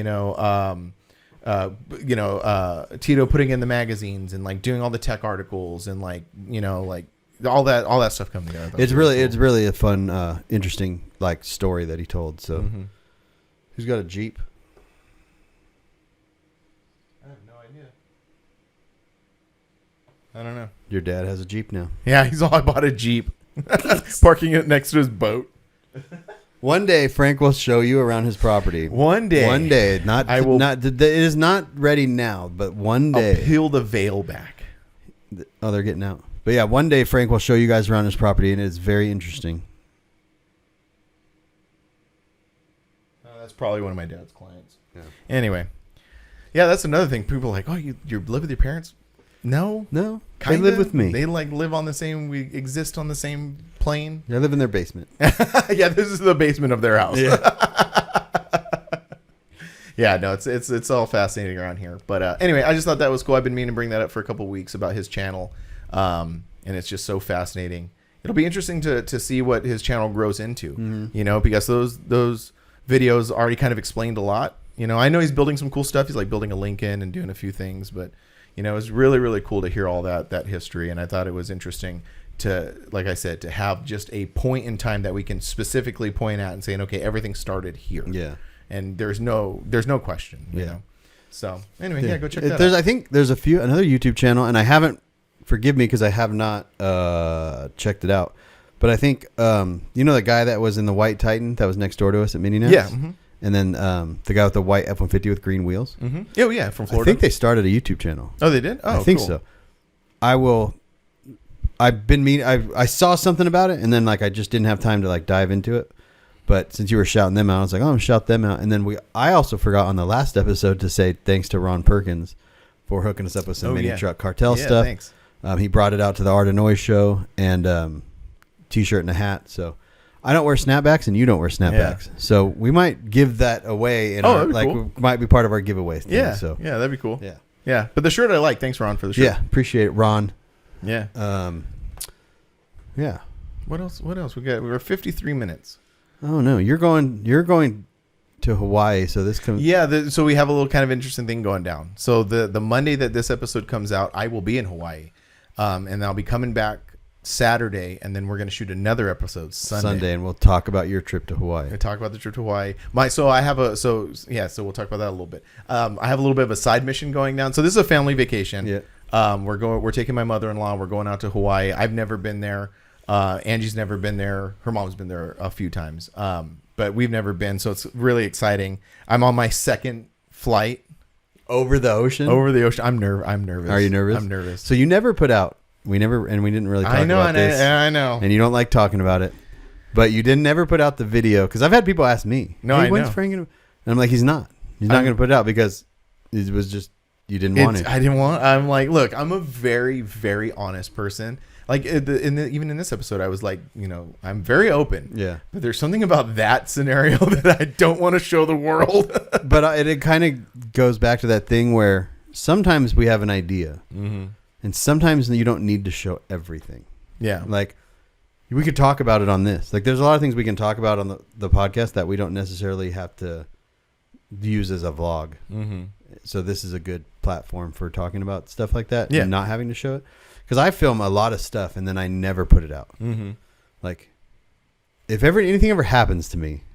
Tito putting in the magazines and like doing all the tech articles and like, like all that stuff coming together. It's really a fun, interesting like story that he told. So who's got a Jeep? I have no idea. I don't know. Your dad has a Jeep now. Yeah, he's all about a Jeep. Parking it next to his boat. One day, Frank will show you around his property. One day. It is not ready now, but one day. I'll peel the veil back. Oh, they're getting out. But yeah, one day Frank will show you guys around his property, and it's very interesting. That's probably one of my dad's clients. Yeah. Anyway. Yeah, that's another thing. People are like, oh, you live with your parents? No. They live with me. They like live on the same. We exist on the same plane. I live in their basement. Yeah, this is the basement of their house. Yeah. Yeah, no, it's all fascinating around here. But anyway, I just thought that was cool. I've been meaning to bring that up for a couple of weeks about his channel, and it's just so fascinating. It'll be interesting to see what his channel grows into. Because those videos already kind of explained a lot. I know he's building some cool stuff. He's like building a Lincoln and doing a few things, but. It was really, really cool to hear all that history. And I thought it was interesting to, like I said, to have just a point in time that we can specifically point at and saying, okay, everything started here. Yeah. And there's no question, you know? So anyway, go check that out. I think there's another YouTube channel, and I haven't, forgive me because I have not checked it out. But I think, the guy that was in the white Titan that was next door to us at Mini Nets? Yeah. Mm-hmm. And then the guy with the white F-150 with green wheels. Mm-hmm. Oh, yeah, from Florida. I think they started a YouTube channel. Oh, they did? Oh, I think so. I saw something about it, and then like I just didn't have time to like dive into it. But since you were shouting them out, I was like, oh, I'm gonna shout them out. And then I also forgot on the last episode to say thanks to Ron Perkins for hooking us up with some mini truck cartel stuff. Thanks. He brought it out to the Art of Noise show and t-shirt and a hat. So. I don't wear snapbacks, and you don't wear snapbacks. Yeah. So we might give that away. Cool. We might be part of our giveaway thing. Yeah, so. Yeah, that'd be cool. Yeah. Yeah, but the shirt I like. Thanks, Ron, for the shirt. Yeah, appreciate it, Ron. Yeah. Yeah. What else? We're 53 minutes. Oh no, you're going to Hawaii, so this comes. Yeah, so we have a little kind of interesting thing going down. So the Monday that this episode comes out, I will be in Hawaii, and I'll be coming back Saturday, and then we're going to shoot another episode Sunday, and we'll talk about your trip to Hawaii. We'll talk about the trip to Hawaii. So we'll talk about that a little bit. I have a little bit of a side mission going down. So this is a family vacation. Yeah. We're taking my mother-in-law. We're going out to Hawaii. I've never been there. Angie's never been there. Her mom's been there a few times. But we've never been, so it's really exciting. I'm on my second flight over the ocean. I'm nervous. Are you nervous? I'm nervous. So you never put out. We didn't really talk about this. I know. And you don't like talking about it. But you didn't ever put out the video, because I've had people ask me. No, hey, I when's know. Frank gonna... And I'm like, he's not. He's not going to put it out because it was just, you didn't want it. I didn't want. I'm like, look, I'm a very, very honest person. Like even in this episode, I was like, I'm very open. Yeah. But there's something about that scenario that I don't want to show the world. But it kind of goes back to that thing where sometimes we have an idea. Mm-hmm. And sometimes you don't need to show everything. Yeah. Like, we could talk about it on this. Like, there's a lot of things we can talk about on the podcast that we don't necessarily have to use as a vlog. Mm-hmm. So this is a good platform for talking about stuff like that. Yeah. And not having to show it. Because I film a lot of stuff and then I never put it out. Mm-hmm. Like, if anything ever happens to me,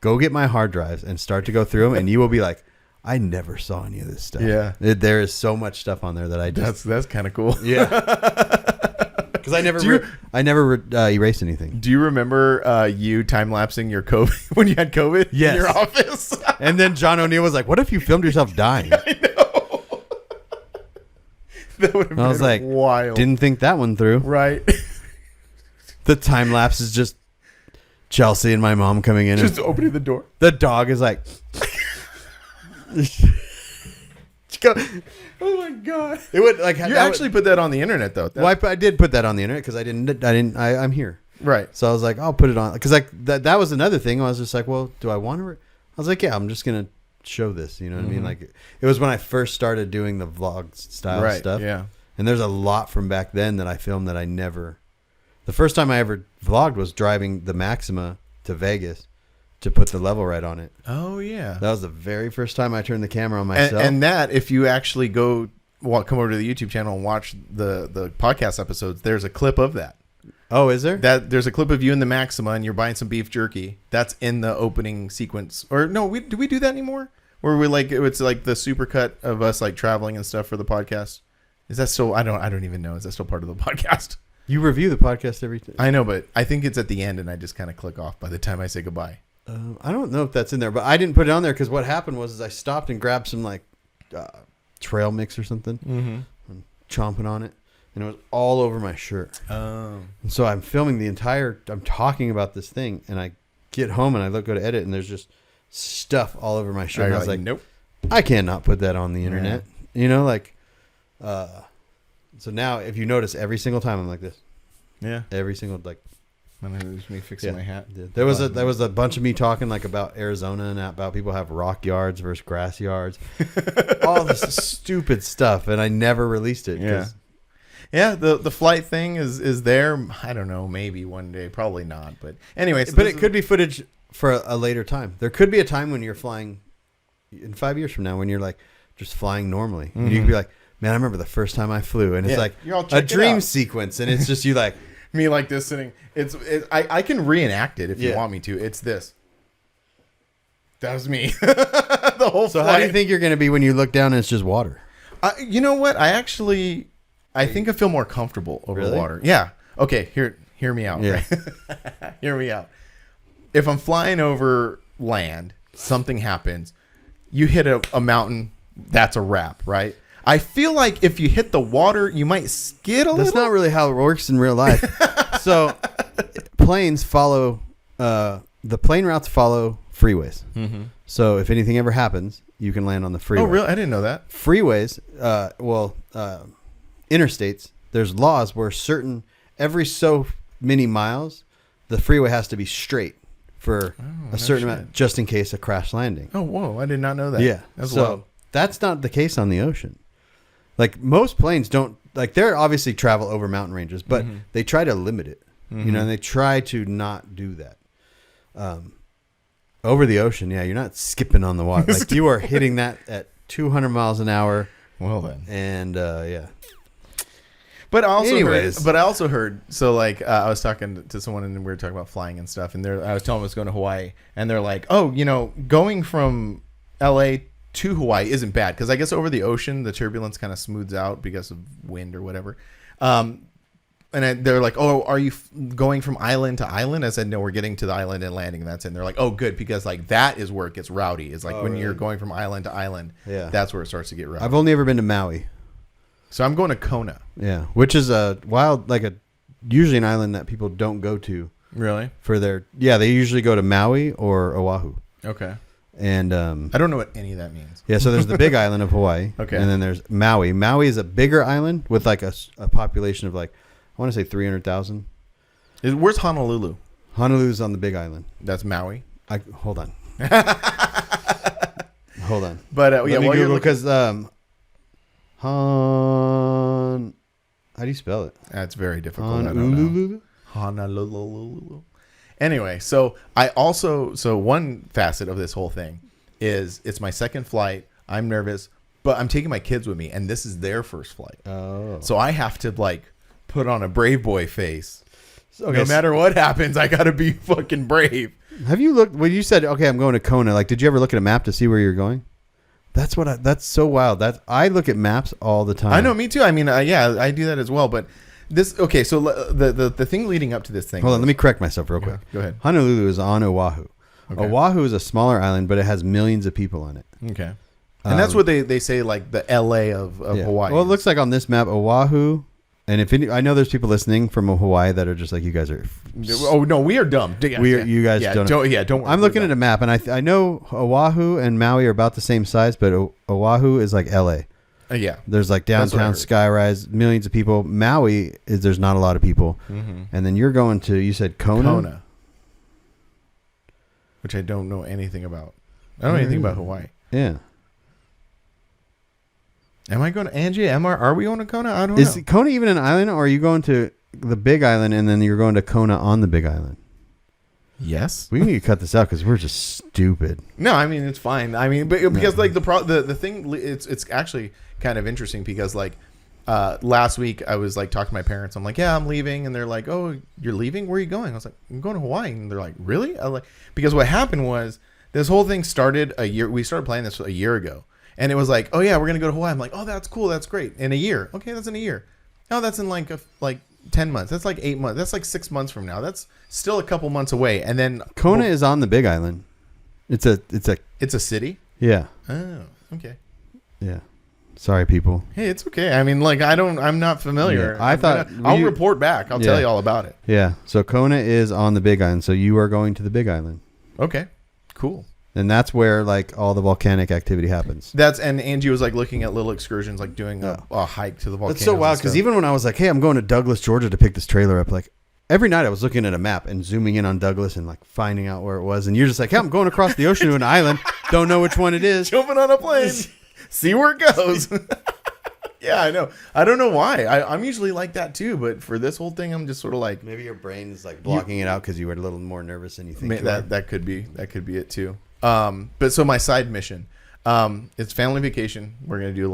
go get my hard drives and start to go through them, and you will be like, I never saw any of this stuff. Yeah. There is so much stuff on there that I just... That's kind of cool. Yeah. Because I never erased anything. Do you remember you time-lapsing your COVID when you had COVID Yes. in your office? And then John O'Neill was like, what if you filmed yourself dying? I know. That would have been I was like, wild. Didn't think that one through. Right. The time lapse is just Chelsea and my mom coming in. Just opening the door. The dog is like... Oh my god! It would like you actually put that on the internet though. Well, I did put that on the internet because I'm here, Right. so I was like, I'll put it on, because like that was another thing. I was just like, well, do I want to? I was like, yeah, I'm just gonna show this. You know what I mean? Like, it was when I first started doing the vlog style stuff. Yeah. And there's a lot from back then that I filmed that I never. The first time I ever vlogged was driving the Maxima to Vegas to put the level right on it. Oh yeah. That was the very first time I turned the camera on myself. And that, if you actually come over to the YouTube channel and watch the podcast episodes, there's a clip of that. Oh, is there? There's a clip of you in the Maxima and you're buying some beef jerky. That's in the opening sequence. Or no, do we do that anymore? Or it's like the supercut of us like traveling and stuff for the podcast. Is that still? I don't even know. Is that still part of the podcast? You review the podcast every time. I know, but I think it's at the end, and I just kind of click off by the time I say goodbye. I don't know if that's in there, but I didn't put it on there because what happened was I stopped and grabbed some like trail mix or something. Mm-hmm. I'm chomping on it, and it was all over my shirt. Oh. And so I'm filming I'm talking about this thing, and I get home and I go to edit, and there's just stuff all over my shirt. And I was like, nope, I cannot put that on the internet. Yeah. You know, like, so now if you notice, every single time I'm like this. Yeah. Every single, like. There's me fixing my hat. There was a bunch of me talking like about Arizona and about people have rock yards versus grass yards, all this stupid stuff, and I never released it. Yeah. The flight thing is there. I don't know, maybe one day, probably not. But anyway, but it could be footage for a later time. There could be a time when you're flying in 5 years from now when you're like just flying normally. Mm-hmm. And you could be like, man, I remember the first time I flew, and it's like a dream sequence, and it's just you like. Me like this sitting. I can reenact it if you want me to. It's this. That was me. The whole So flight. how do you think you're going to be when you look down and it's just water? You know what? I think I feel more comfortable over water. Yeah. Okay. Hear me out. Yeah. Right? Hear me out. If I'm flying over land, something happens. You hit a mountain. That's a wrap, right? I feel like if you hit the water, you might skid a little. That's not really how it works in real life. So planes follow, the plane routes follow freeways. Mm-hmm. So if anything ever happens, you can land on the freeway. Oh, really? I didn't know that. Freeways, interstates, there's laws where every so many miles, the freeway has to be straight for a certain amount, just in case a crash landing. Oh, whoa. I did not know that. Yeah. That's so wild. that's not the case on the ocean. Like most planes don't like they're obviously travel over mountain ranges, but they try to limit it. You know, and they try to not do that. Over the ocean, yeah, you're not skipping on the water. Like you are hitting that at 200 miles an hour. Well then, and yeah. But I also heard. So like, I was talking to someone and we were talking about flying and stuff, and I was telling them I was going to Hawaii, and they're like, "Oh, you know, going from L.A. to Hawaii isn't bad because I guess over the ocean the turbulence kind of smooths out because of wind or whatever." They're like, "Oh, are you going from island to island?" I said, "No, we're getting to the island and landing. And that's it." And they're like, "Oh, good, because like that is where it gets rowdy. It's like when you're going from island to island. Yeah, that's where it starts to get rowdy." I've only ever been to Maui. So I'm going to Kona. Yeah, which is a wild, usually an island that people don't go to. Really? They usually go to Maui or Oahu. Okay. And I don't know what any of that means. Yeah, so there's the big island of Hawaii. Okay. And then there's Maui. Maui is a bigger island with like a population of like, I want to say 300,000. Where's Honolulu? Honolulu's on the big island. That's Maui. Hold on. Hold on. But Let me Google because how do you spell it? That's very difficult. Honolulu. Anyway, so one facet of this whole thing is it's my second flight. I'm nervous, but I'm taking my kids with me, and this is their first flight. Oh. So I have to like put on a brave boy face. Okay, no matter what happens, I got to be fucking brave. Have you looked when you said, "Okay, I'm going to Kona"? Like, did you ever look at a map to see where you're going? That's so wild. I look at maps all the time. I know, me too. I mean, I do that as well. But this, okay, so the thing leading up to this thing. Hold on, let me correct myself real quick. Go ahead. Honolulu is on Oahu. Okay. Oahu is a smaller island, but it has millions of people on it. Okay. And that's what they say, like the LA of Hawaii. Well, it looks like on this map, Oahu. And I know there's people listening from Hawaii that are just like, you guys are. Oh no, we are dumb. You guys don't. Don't worry. I'm looking at a map, and I know Oahu and Maui are about the same size, but Oahu is like LA. Yeah. There's like downtown skyrise, millions of people. Maui there's not a lot of people, and then you're going to. You said Kona, which I don't know anything about. I don't know anything about Hawaii. Yeah. Am I going to Angie? Are we going to Kona? I don't know. Is Kona even an island, or are you going to the big island and then you're going to Kona on the big island? Yes. We need to cut this out because we're just stupid. No, I mean it's fine. I mean, because like the thing, it's actually kind of interesting because like last week I was like talking to my parents. I'm like, yeah, I'm leaving, and they're like, oh, you're leaving? Where are you going? I was like, I'm going to Hawaii, and they're like, really? I was like, because what happened was this whole thing started a year. We started playing this a year ago. And it was like, oh yeah, we're gonna go to Hawaii. I'm like, oh, that's cool, that's great. In a year, okay, that's in a year. No, that's in like 10 months. That's like 8 months. That's like 6 months from now. That's still a couple months away. And then Kona is on the Big Island. It's a city. Yeah. Oh, okay. Yeah. Sorry, people. Hey, it's okay. I mean, like I'm not familiar. Yeah, I'll report back. I'll tell you all about it. Yeah. So Kona is on the Big Island. So you are going to the Big Island. Okay. Cool. And that's where like all the volcanic activity happens. And Angie was like looking at little excursions, like doing a hike to the volcano. That's so wild because even when I was like, hey, I'm going to Douglas, Georgia to pick this trailer up, like every night I was looking at a map and zooming in on Douglas and like finding out where it was. And you're just like, hey, I'm going across the ocean to an island. Don't know which one it is. Jumping on a plane. See where it goes. Yeah, I know. I don't know why. I'm usually like that too, but for this whole thing, I'm just sort of like maybe your brain is like blocking it out because you were a little more nervous than you think. That could be it too. But so my side mission, it's family vacation. We're going to do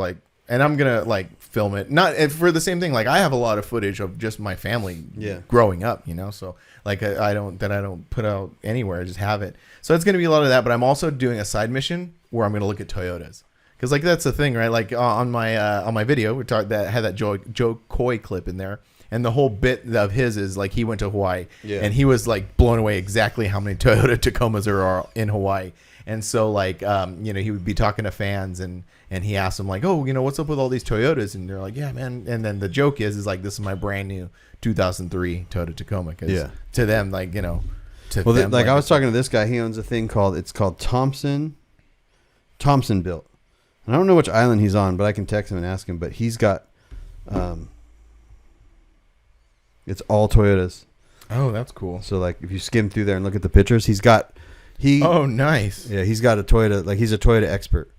and I'm going to like film it. Not for the same thing. Like I have a lot of footage of just my family growing up, so like I don't put out anywhere. I just have it. So it's going to be a lot of that, but I'm also doing a side mission where I'm going to look at Toyotas. Cause like, that's the thing, right? Like on my video, we talked that had that Joe Coy clip in there. And the whole bit of his is like he went to Hawaii and he was like blown away exactly how many Toyota Tacomas there are in Hawaii. And so like, he would be talking to fans and he asked them like, oh, what's up with all these Toyotas? And they're like, yeah, man. And then the joke is like, this is my brand new 2003 Toyota Tacoma. Cause to them, like, I was talking to this guy, he owns a thing called Thompson Built. And I don't know which island he's on, but I can text him and ask him, but he's got, it's all Toyotas. Oh, that's cool. So like if you skim through there and look at the pictures, oh, nice. Yeah, he's got a Toyota, like he's a Toyota expert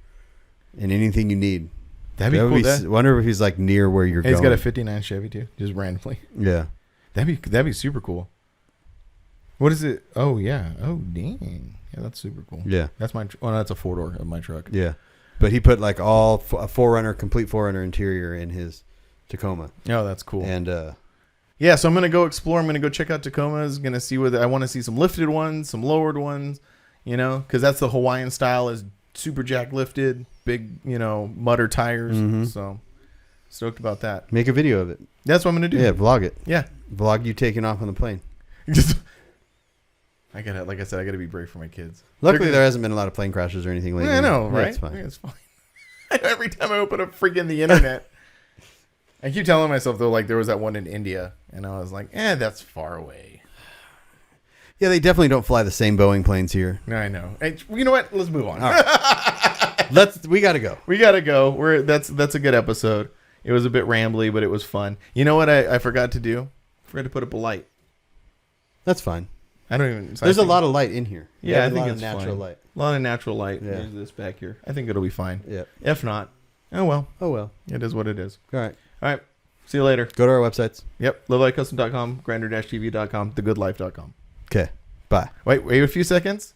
in anything you need. That'd be cool. Wonder if he's like near where you're He's going. got a 59 Chevy too, just randomly. Yeah. That'd be super cool. What is it? Oh yeah. Oh dang. Yeah, that's super cool. Yeah. That's my. Oh, no, that's a 4-door of my truck. Yeah. But he put like a complete 4Runner interior in his Tacoma. Oh, that's cool. And yeah, so I'm gonna go explore. I'm gonna go check out Tacomas. Gonna see I want to see some lifted ones, some lowered ones. You know, because that's the Hawaiian style, is super jack lifted, big, mudder tires. Mm-hmm. So stoked about that. make a video of it. That's what I'm gonna do. Yeah, vlog it. Yeah. Vlog you taking off on the plane. I gotta be brave for my kids. Luckily, there hasn't been a lot of plane crashes or anything lately. I know, Yeah, right? it's fine. It's fine. Every time I open up freaking the internet, I keep telling myself though, like there was that one in India, and I was like, that's far away. Yeah, they definitely don't fly the same Boeing planes here. I know. Hey, you know what? Let's move on. All right. We gotta go. We gotta go. That's a good episode. It was a bit rambly, but it was fun. You know what I forgot to do? Forgot to put up a light. That's fine. I don't even. There's a lot of light in here. Yeah, I a think lot it's of natural fine. light. A lot of natural light. Yeah. There's this back here. I think it'll be fine. Yeah. If not, oh well. Oh well. It is what it is. All right. All right. See you later. Go to our websites. Yep. livelightcustom.com, grinder-tv.com, thegoodlife.com. Okay. Bye. Wait a few seconds.